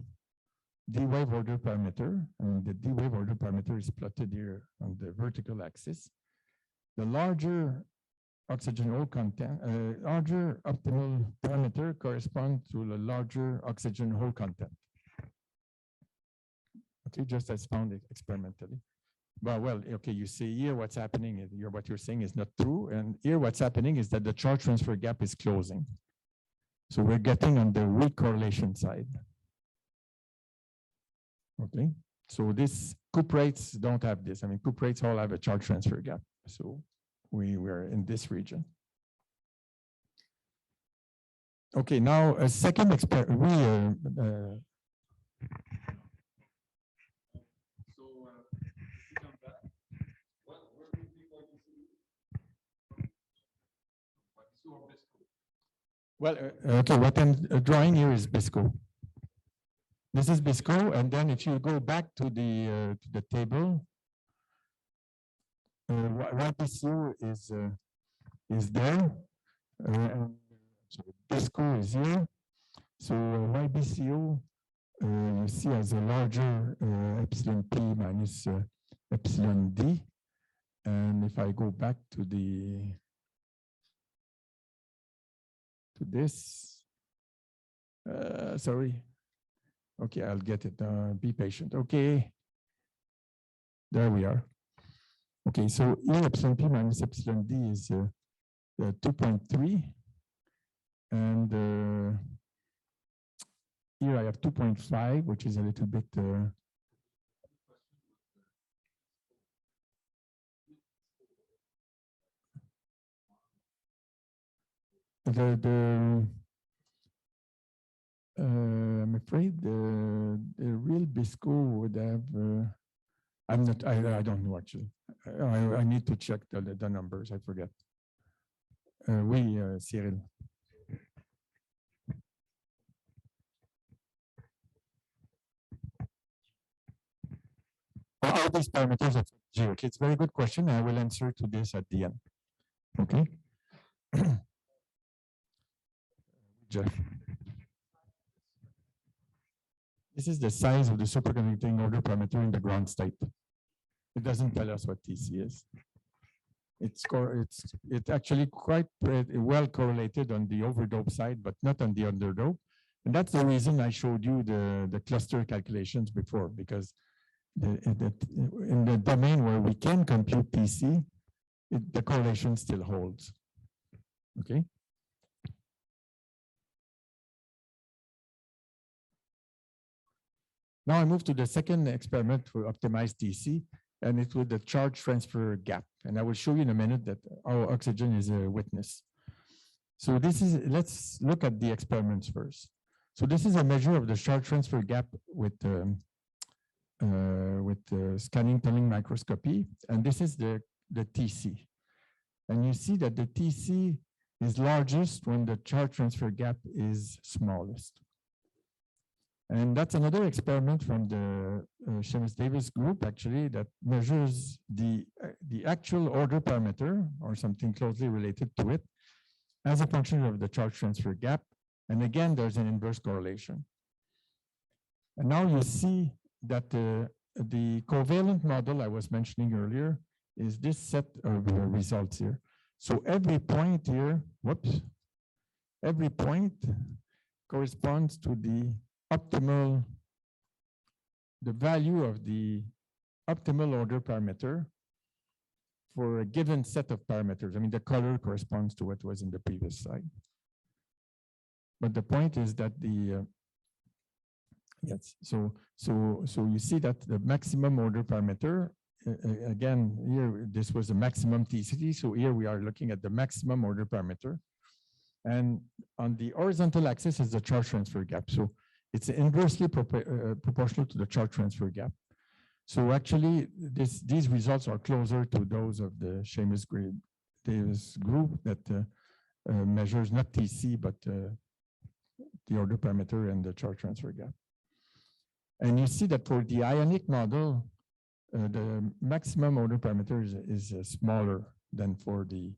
D-wave order parameter, and the D-wave order parameter is plotted here on the vertical axis. The larger oxygen hole content, larger optimal parameter corresponds to the larger oxygen hole content. Okay, just as found experimentally. Well, okay, you see here what's happening, what you're saying is not true, and here what's happening is that the charge transfer gap is closing. So we're getting on the weak correlation side. Okay, so this cuprates don't have this. I mean, cuprates all have a charge transfer gap. So we're in this region. Okay, now a second experiment. Well, okay, what I'm drawing here is BISCO. This is BISCO, and then if you go back to the table, YBCO is there, and so BISCO is here. So YBCO you see as a larger epsilon P minus epsilon D, and if I go back to this, sorry. Okay, I'll get it. Be patient. Okay, there we are. Okay, so E epsilon P minus epsilon D is 2.3, and here I have 2.5, which is a little bit. I'm afraid the real BISCO would have. I don't know actually. I need to check the numbers. I forget. Oui, Cyril. All these parameters affect G. Okay, it's a very good question. I will answer to this at the end. Okay. Jeff. This is the size of the superconducting order parameter in the ground state. It doesn't tell us what Tc is. It's actually quite well correlated on the overdope side, but not on the underdope. And that's the reason I showed you the cluster calculations before, because in the domain where we can compute Tc, the correlation still holds. Okay. Now I move to the second experiment to optimize Tc, and it's with the charge transfer gap. And I will show you in a minute that our oxygen is a witness. So let's look at the experiments first. So this is a measure of the charge transfer gap with scanning tunneling microscopy, and this is the Tc. And you see that the Tc is largest when the charge transfer gap is smallest. And that's another experiment from the Seamus-Davis group, actually, that measures the actual order parameter or something closely related to it as a function of the charge transfer gap. And again, there's an inverse correlation. And now you see that the covalent model I was mentioning earlier is this set of results here. So every point here, every point corresponds to the value of the optimal order parameter for a given set of parameters. I mean, the color corresponds to what was in the previous slide. But the point is that yes, so you see that the maximum order parameter, again, here, this was the maximum Tc. So here we are looking at the maximum order parameter. And on the horizontal axis is the charge transfer gap. So it's inversely proportional to the charge transfer gap. So actually, these results are closer to those of the Seamus-Davis group that measures not Tc, but the order parameter and the charge transfer gap. And you see that for the ionic model, the maximum order parameter is smaller than for the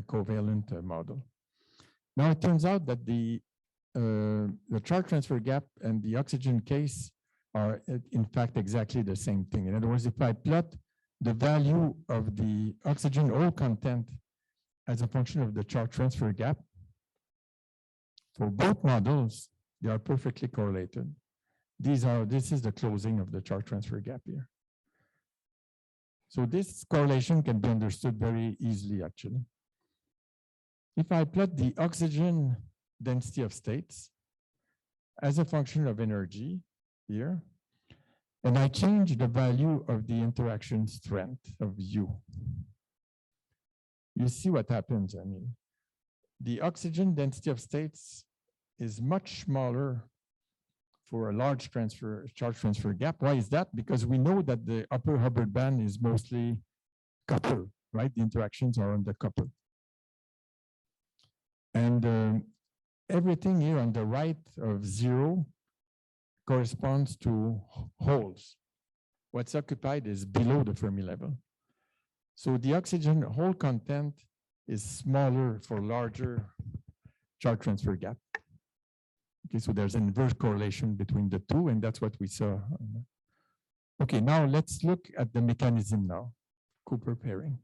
covalent model. Now, it turns out that the charge transfer gap and the oxygen case are in fact exactly the same thing. In other words, if I plot the value of the oxygen hole content as a function of the charge transfer gap, for both models, they are perfectly correlated. This is the closing of the charge transfer gap here. So this correlation can be understood very easily, actually. If I plot the oxygen density of states as a function of energy here, and I change the value of the interaction strength of U, you see what happens. I mean, the oxygen density of states is much smaller for a large charge transfer gap. Why is that? Because we know that the upper Hubbard band is mostly copper, right? The interactions are on the copper. And everything here on the right of 0 corresponds to holes. What's occupied is below the Fermi level. So the oxygen hole content is smaller for larger charge transfer gap. Okay, so there's an inverse correlation between the two, and that's what we saw. Okay, now let's look at the mechanism now, Cooper pairing.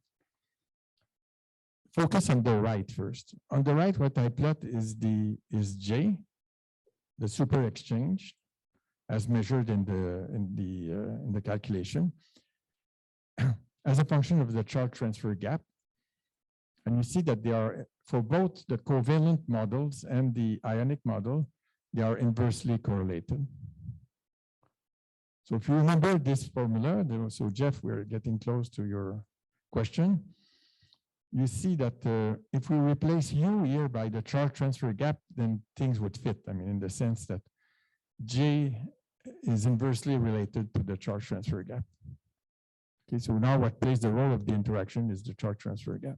Focus on the right first. On the right, what I plot is J, the super exchange, as measured in the calculation, as a function of the charge transfer gap. And you see that they are, for both the covalent models and the ionic model, they are inversely correlated. So if you remember this formula, so Jeff, we're getting close to your question. You see that if we replace U here by the charge transfer gap, then things would fit. I mean, in the sense that J is inversely related to the charge transfer gap. Okay, so now what plays the role of the interaction is the charge transfer gap.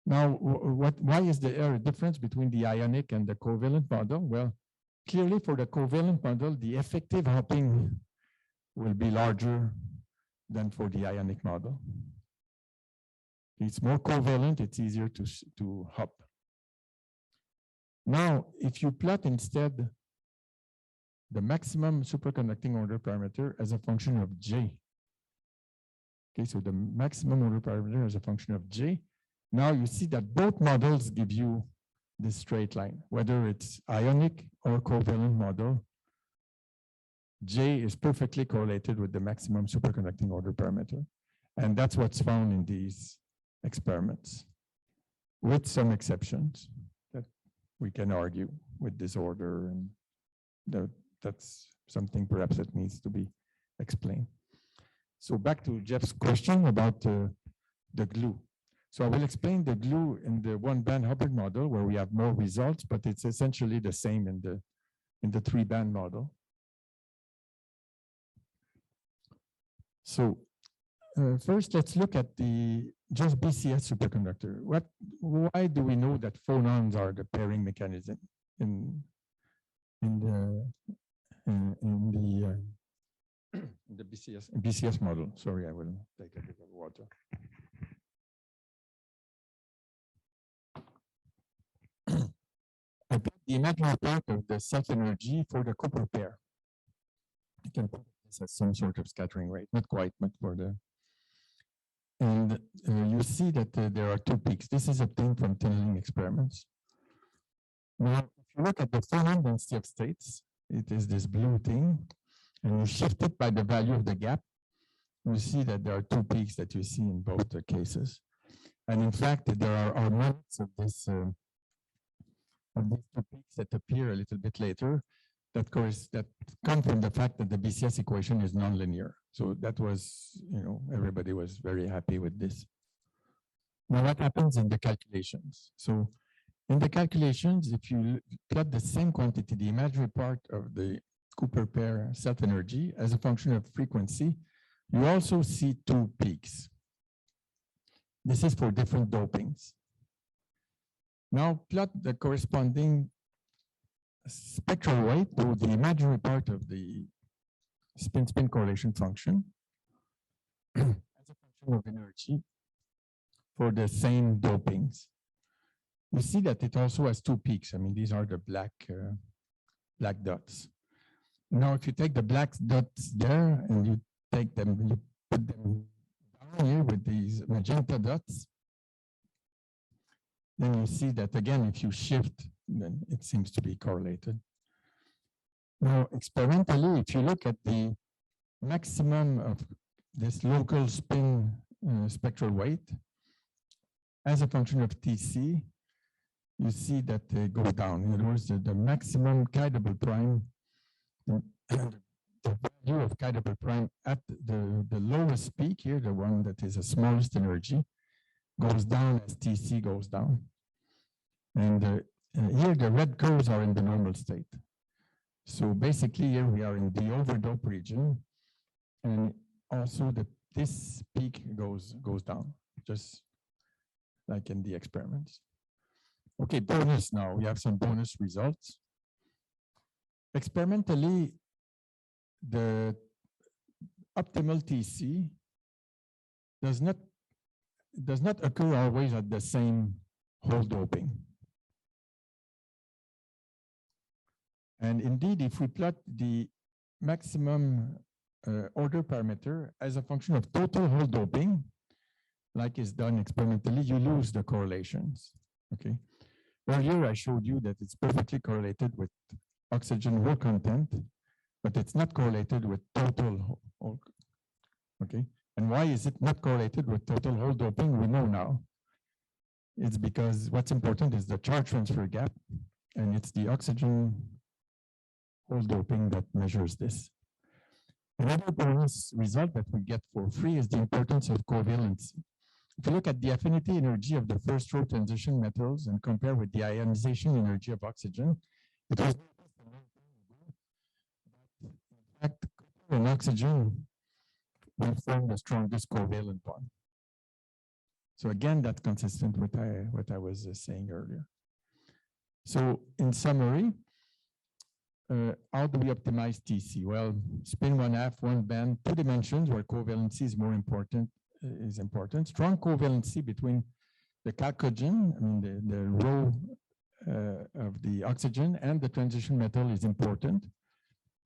Now, why is there a difference between the ionic and the covalent model? Well, clearly for the covalent model, the effective hopping will be larger than for the ionic model. It's more covalent, it's easier to hop. Now, if you plot instead the maximum superconducting order parameter as a function of J. Okay, so the maximum order parameter as a function of J. Now you see that both models give you this straight line, whether it's ionic or covalent model. J is perfectly correlated with the maximum superconducting order parameter. And that's what's found in these experiments, with some exceptions that we can argue with disorder, and that's something perhaps that needs to be explained. So back to Jeff's question about the glue. So I will explain the glue in the one-band Hubbard model where we have more results, but it's essentially the same in the three-band model. So first, let's look at the just BCS superconductor. Why do we know that phonons are the pairing mechanism in the BCS model? Sorry, I will take a bit of water. I put the imaginary part of the self-energy for the Cooper pair. You can put this as some sort of scattering rate, not quite, but for the. And you see that there are two peaks. This is obtained from tunneling experiments. Now, if you look at the phonon density of states, it is this blue thing, and you shift it by the value of the gap. You see that there are two peaks that you see in both the cases. And in fact, there are harmonics of these two peaks that appear a little bit later that come from the fact that the BCS equation is nonlinear. So that was, everybody was very happy with this. Now what happens in the calculations? So in the calculations, if you plot the same quantity, the imaginary part of the Cooper pair self-energy as a function of frequency, you also see two peaks. This is for different dopings. Now plot the corresponding spectral weight to the imaginary part of the spin-spin correlation function as a function of energy for the same dopings. You see that it also has two peaks. I mean, these are the black dots. Now, if you take the black dots there and you take them, you put them down here with these magenta dots, then you see that again, if you shift, then it seems to be correlated. Now, experimentally, if you look at the maximum of this local spin spectral weight as a function of Tc, you see that they go down. In other words, the maximum chi-double prime, the value of chi-double prime at the lowest peak here, the one that is the smallest energy, goes down as Tc goes down. And here the red curves are in the normal state. So basically here we are in the overdope region, and also this peak goes down, just like in the experiments. Okay, bonus now. We have some bonus results. Experimentally, the optimal Tc does not occur always at the same hole doping. And indeed, if we plot the maximum order parameter as a function of total hole doping, like is done experimentally, you lose the correlations. Okay. Earlier, I showed you that it's perfectly correlated with oxygen hole content, but it's not correlated with total hole. Okay. And why is it not correlated with total hole doping? We know now. It's because what's important is the charge transfer gap, and it's the oxygen hole doping that measures this. Another bonus result that we get for free is the importance of covalency. If you look at the affinity energy of the first row transition metals and compare with the ionization energy of oxygen, it was in fact copper and oxygen will form the strongest covalent bond. So again, that's consistent with what I was saying earlier. So in summary, how do we optimize Tc? Well, spin 1/2, one band, 2 dimensions where covalency is more important. Strong covalency between the chalcogen, I mean the row of the oxygen and the transition metal is important.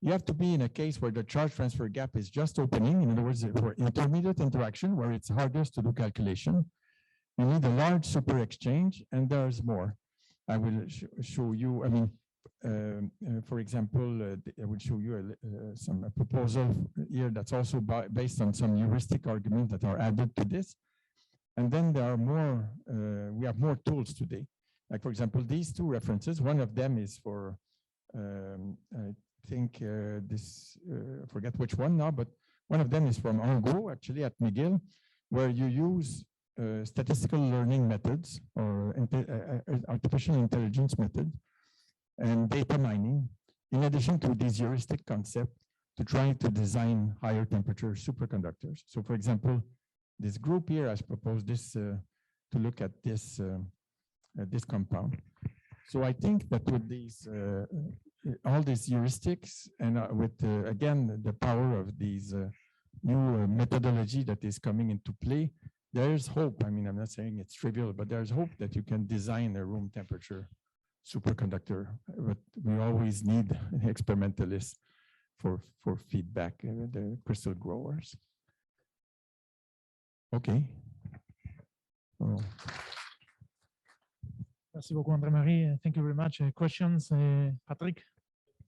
You have to be in a case where the charge transfer gap is just opening. In other words, for intermediate interaction where it's hardest to do calculation. You need a large super exchange, and there's more. I will show you, I mean, for example, I will show you a proposal here that's also based on some heuristic arguments that are added to this. And then there are more, we have more tools today. Like, for example, these 2 references, one of them is for, I think I forget which one now, but one of them is from Ango, actually at McGill, where you use statistical learning methods or artificial intelligence methods and data mining, in addition to these heuristic concepts, to try to design higher temperature superconductors. So for example, this group here has proposed this to look at this, this compound. So I think that with these, all these heuristics and with, again, the power of these new methodology that is coming into play, there's hope. I mean, I'm not saying it's trivial, but there's hope that you can design a room temperature superconductor, but we always need experimentalists for feedback, the crystal growers. Okay. Oh. Merci beaucoup, André-Marie. Thank you very much. Questions, Patrick?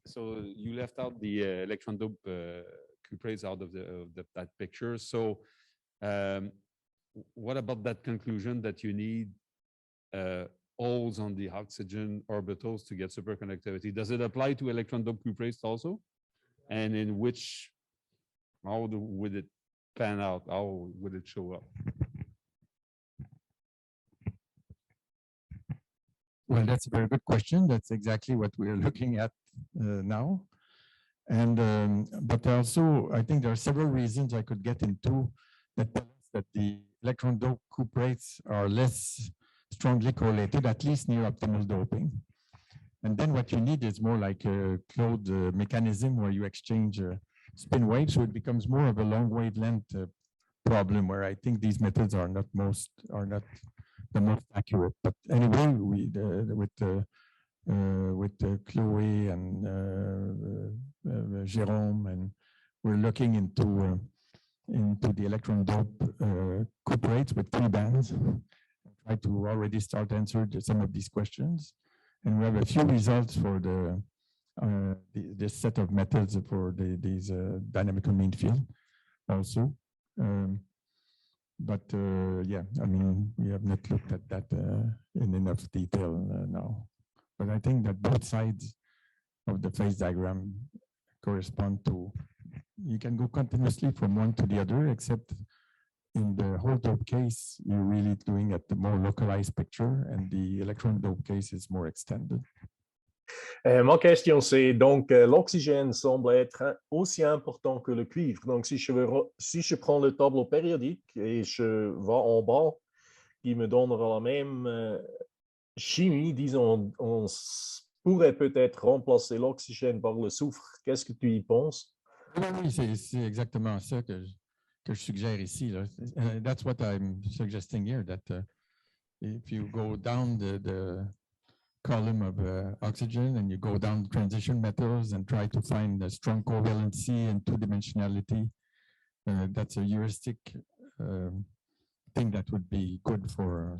So you left out the electron dope cuprates out of that picture. So what about that conclusion that you need holes on the oxygen orbitals to get superconductivity? Does it apply to electron dope cuprates also? And in which, how would it pan out? How would it show up? Well, that's a very good question. That's exactly what we're looking at now. And but also, I think there are several reasons I could get into that tell us that the electron dope cuprates are less strongly correlated, at least near optimal doping. And then what you need is more like a Claude mechanism where you exchange spin waves, so it becomes more of a long wavelength problem, where I think these methods are not the most accurate. But anyway, with with Chloe and Jérôme, and we're looking into the electron dope cuprates with 3 bands. Try to already start answering some of these questions, and we have a few results for this set of methods for these dynamical mean field also. But yeah, I mean, we have not looked at that in enough detail now. But I think that both sides of the phase diagram correspond to, you can go continuously from one to the other, except in the whole dope case, you're really doing at the more localized picture, and the electron dope case is more extended. Ma question, c'est donc l'oxygène semble être aussi important que le cuivre. Donc, si je prends le tableau périodique et je vais en bas, qui me donnera la même chimie, disons, on pourrait peut-être remplacer l'oxygène par le soufre. Qu'est-ce que tu y penses? Oui, c'est exactement ça que je suggère ici. Là. That's what I'm suggesting here, that if you go down the column of oxygen and you go down the transition metals and try to find a strong covalency and two-dimensionality, that's a heuristic thing that would be good for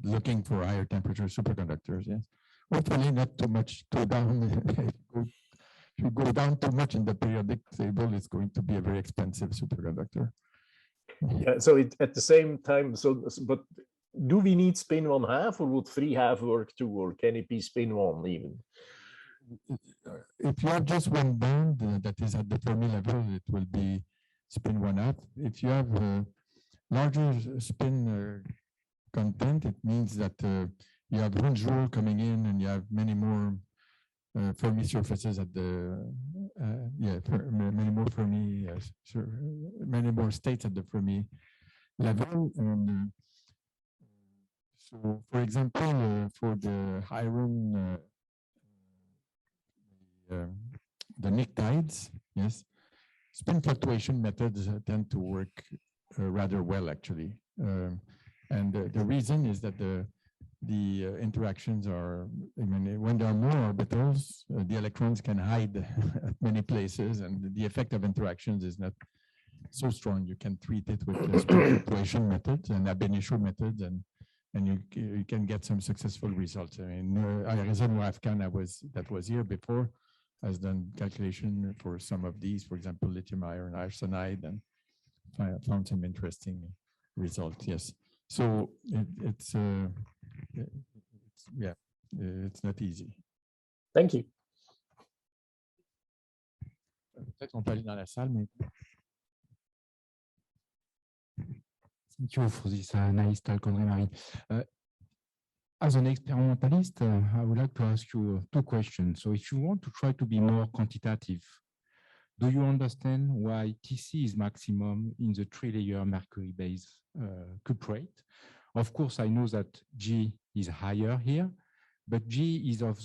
looking for higher temperature superconductors. Yes, hopefully not too much too down. If you go down too much in the periodic table, it's going to be a very expensive superconductor. Yeah, so at the same time, but do we need spin 1/2, or would 3/2 work too, or can it be spin 1 even? If you have just one band that is at the Fermi level, it will be spin 1/2. If you have a larger spin content, it means that you have 1 joule coming in and you have many more Fermi surfaces at the many more Fermi, many more states at the Fermi level. And so, for example, for the iron, the Nick tides, yes, spin fluctuation methods tend to work rather well, actually. And the reason is that the interactions are, I mean, when there are more orbitals, the electrons can hide at many places, and the effect of interactions is not so strong. You can treat it with spin fluctuation methods and ab initio methods, and you can get some successful results. I mean, Arizona Afghan that was here before has done calculation for some of these, for example, lithium iron arsenide, and found some interesting results. Yes, so it's not easy. Thank you. Peut-être on peut aller dans la salle, mais. Thank you for this nice talk, André-Marie. As an experimentalist, I would like to ask you 2 questions. So if you want to try to be more quantitative, do you understand why Tc is maximum in the 3-layer mercury-based cuprate? Of course, I know that G is higher here, but G is of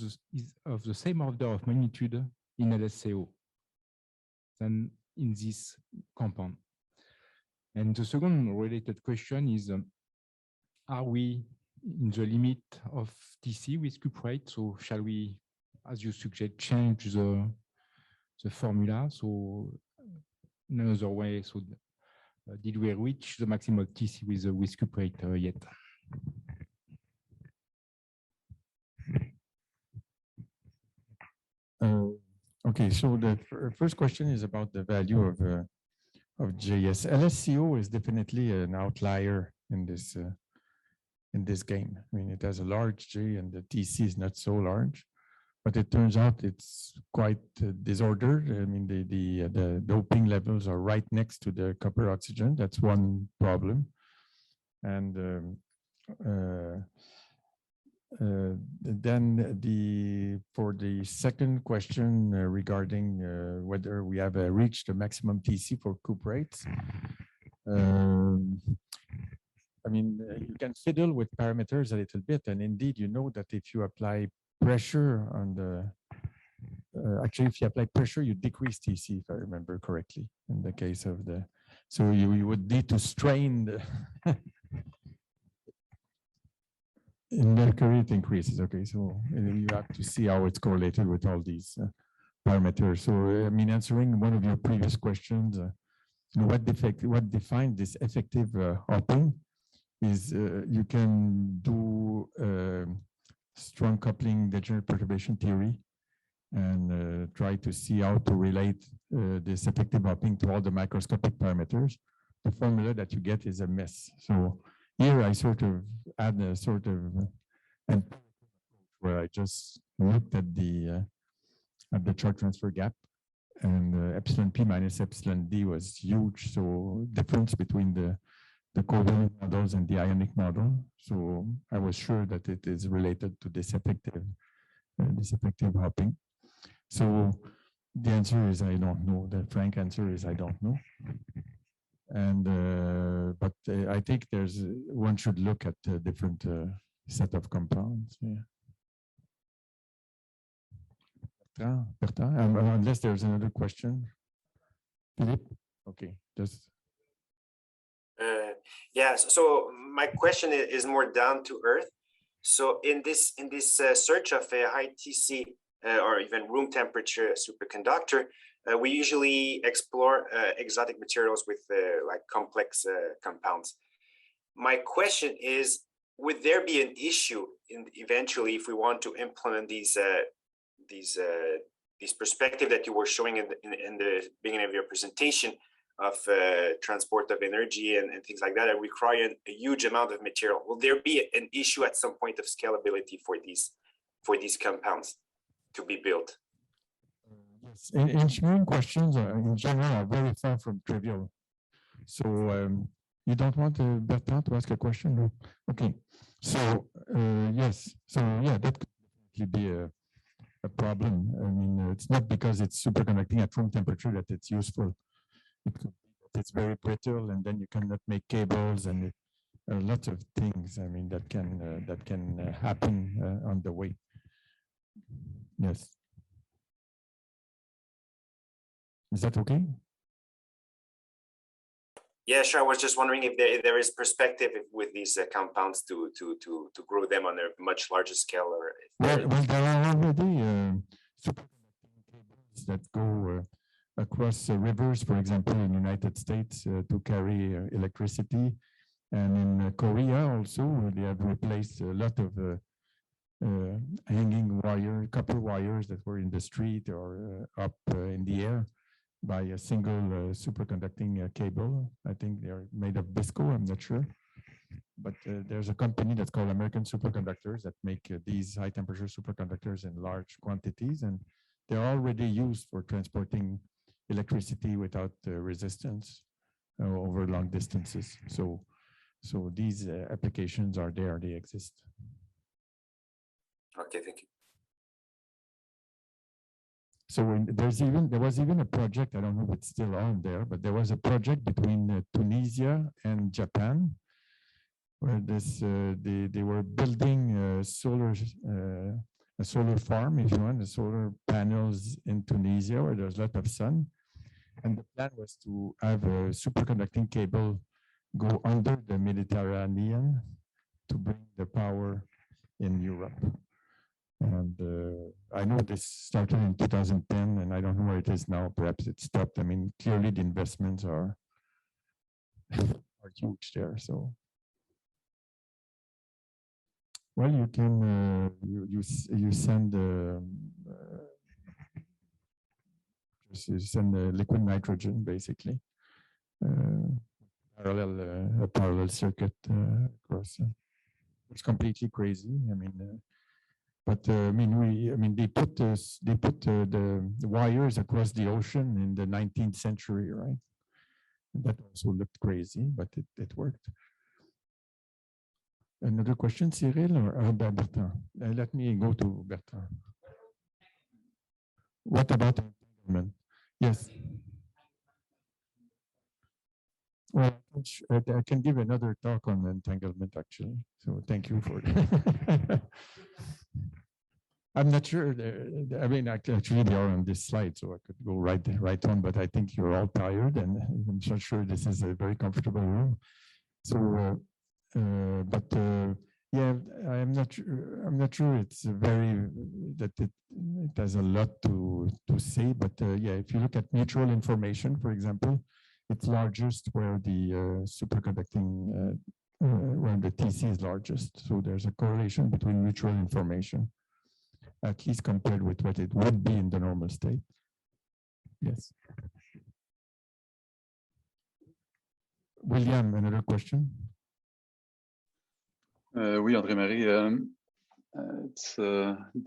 the same order of magnitude in LSCO than in this compound. And the second related question is, are we in the limit of Tc with cuprate? So shall we, as you suggest, change the formula? So in another way, so did we reach the maximum Tc with cuprate yet? Okay, so the first question is about the value of JS. LSCO is definitely an outlier in this game. I mean, it has a large J and the Tc is not so large, but it turns out it's quite disordered. I mean, the doping levels are right next to the copper oxygen. That's one problem. And then for the second question regarding whether we have reached the maximum Tc for cuprates, I mean, you can fiddle with parameters a little bit, and indeed, you know that if you apply pressure on the, actually, if you apply pressure, you decrease Tc, if I remember correctly, in the case of the, so you would need to strain the, In mercury, it increases. Okay, so you have to see how it's correlated with all these parameters. So, I mean, answering one of your previous questions, what defines this effective hopping is you can do strong coupling degenerate perturbation theory and try to see how to relate this effective hopping to all the microscopic parameters. The formula that you get is a mess. So here I sort of add a sort of where I just looked at the charge transfer gap, and epsilon p minus epsilon d was huge. So difference between the covalent models and the ionic model. So I was sure that it is related to this effective hopping. So the answer is I don't know. The frank answer is I don't know. And but I think one should look at a different set of compounds. Yeah. Bertrand, unless there's another question. Philippe? Okay, just. Yes, so my question is more down to earth. So in this search of a high Tc or even room temperature superconductor, we usually explore exotic materials with like complex compounds. My question is, would there be an issue eventually if we want to implement these perspective that you were showing in the beginning of your presentation of transport of energy and things like that require a huge amount of material? Will there be an issue at some point of scalability for these compounds to be built? Yes, engineering questions in general are very far from trivial. So you don't want Bertrand to ask a question? No. Okay. So yes. So yeah, that could definitely be a problem. I mean, it's not because it's superconducting at room temperature that it's useful. It could be that it's very brittle, and then you cannot make cables, and there are lots of things. I mean, that can happen on the way. Yes. Is that okay? Yeah, sure. I was just wondering if there is perspective with these compounds to grow them on a much larger scale, or well, there are already superconducting cables that go across rivers, for example, in the United States to carry electricity, and in Korea also they have replaced a lot of hanging copper wires that were in the street or up in the air by a single superconducting cable. I think they're made of visco, I'm not sure. But there's a company that's called American Superconductors that make these high temperature superconductors in large quantities, and they're already used for transporting electricity without resistance over long distances. So these applications are there, they exist. Okay, thank you. So there was even a project, I don't know if it's still on there, but there was a project between Tunisia and Japan, where they were building a solar farm, if you want, the solar panels in Tunisia, where there's a lot of sun. And the plan was to have a superconducting cable go under the Mediterranean to bring the power in Europe. And I know this started in 2010, and I don't know where it is now. Perhaps it stopped. I mean, clearly the investments are huge there. So, well, you can you send you send liquid nitrogen basically, a parallel circuit across. It's completely crazy. I mean. But I mean, they put the wires across the ocean in the 19th century, right? And that also looked crazy, but it worked. Another question, Cyril or Bertrand? Let me go to Bertrand. What about entanglement? Yes. Well, I can give another talk on entanglement actually. So thank you for that. I'm not sure. I mean, actually, they are on this slide, so I could go right on. But I think you're all tired, and I'm not sure this is a very comfortable room. So, but Yeah, I'm not sure. I'm not sure it's that it has a lot to say, but yeah, if you look at mutual information, for example, it's largest where the superconducting where the Tc is largest. So there's a correlation between mutual information, at least compared with what it would be in the normal state. Yes. William, another question? Oui, André-Marie. It's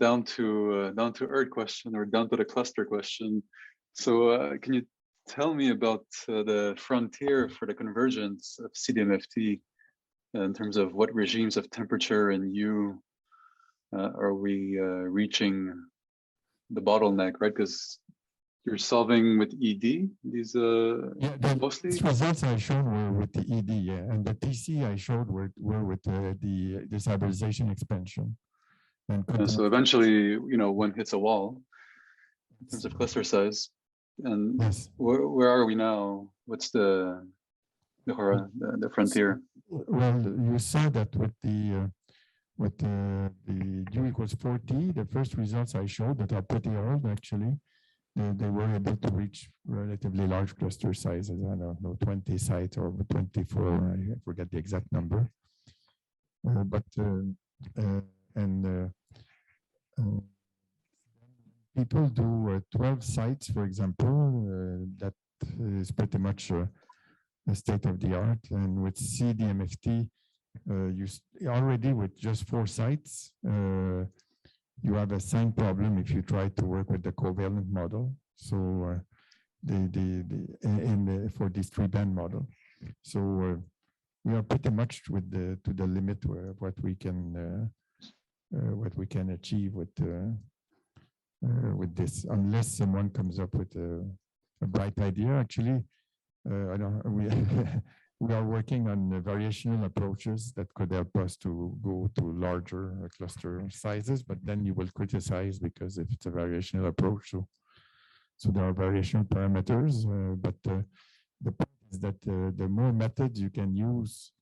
down to earth question, or down to the cluster question. So can you tell me about the frontier for the convergence of CDMFT in terms of what regimes of temperature and U are we reaching the bottleneck, right? Because you're solving with ED, these mostly? These results I showed were with the ED, yeah, and the TC I showed were with the destabilization expansion. And so eventually, one hits a wall in terms of cluster size. And yes. where are we now? What's the frontier? Well, you saw that with the U equals 40, the first results I showed that are pretty old actually, they were able to reach relatively large cluster sizes. I don't know, 20 sites or 24, I forget the exact number. People do 12 sites, for example, that is pretty much the state of the art. And with CDMFT, you already with just 4 sites, you have a same problem if you try to work with the covalent model. So for this 3-band model. So we are pretty much with to the limit of what we can achieve with this, unless someone comes up with a bright idea. Actually, we are working on variational approaches that could help us to go to larger cluster sizes, but then you will criticize because if it's a variational approach, so there are variational parameters, but the point is that the more methods you can use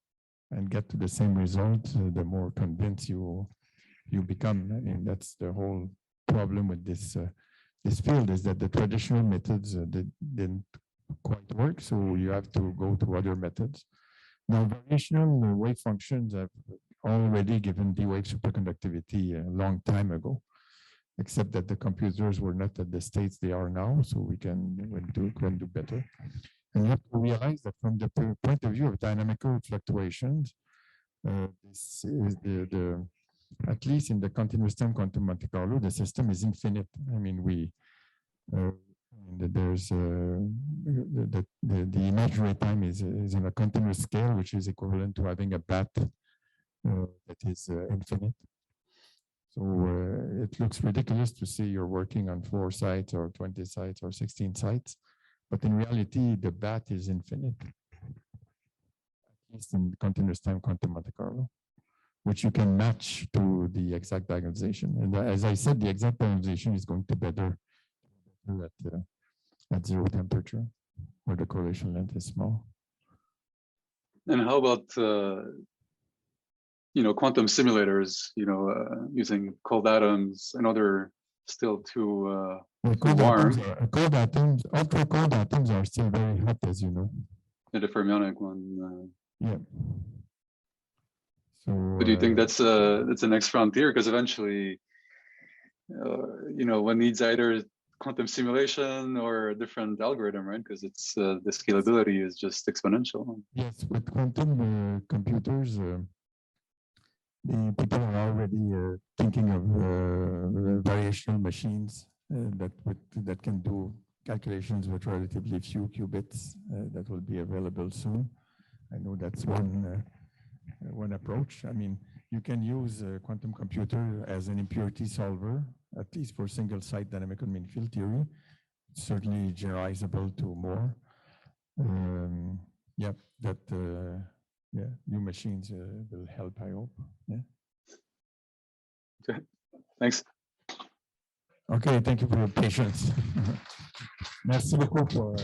and get to the same result, the more convinced you become. I mean, that's the whole problem with this field, is that the traditional methods didn't quite work, so you have to go to other methods. Now, variational wave functions have already given D-wave superconductivity a long time ago, except that the computers were not at the states they are now, so we can do better. And you have to realize that from the point of view of dynamical fluctuations, this is at least in the continuous time quantum Monte Carlo, the system is infinite. I mean, there's the imaginary time is in a continuous scale, which is equivalent to having a bat that is infinite. So it looks ridiculous to say you're working on 4 sites or 20 sites or 16 sites, but in reality, the bat is infinite, at least in continuous time quantum Monte Carlo, which you can match to the exact diagonalization. And as I said, the exact diagonalization is going to better at 0 temperature, where the correlation length is small. And how about quantum simulators? Using cold atoms. I know they're still too warm. Cold atoms, ultra cold atoms are still very hot, as you know. Yeah, the fermionic one. Yeah. So, but do you think that's the next frontier? Because eventually, one needs either quantum simulation or a different algorithm, right? Because it's the scalability is just exponential. Yes, with quantum computers, people are already thinking of variational machines that can do calculations with relatively few qubits that will be available soon. I know that's one approach. I mean, you can use a quantum computer as an impurity solver, at least for single site dynamical mean field theory. It's certainly generalizable to more. New machines will help, I hope. Yeah. Okay. Thanks. Okay, thank you for your patience. Merci beaucoup pour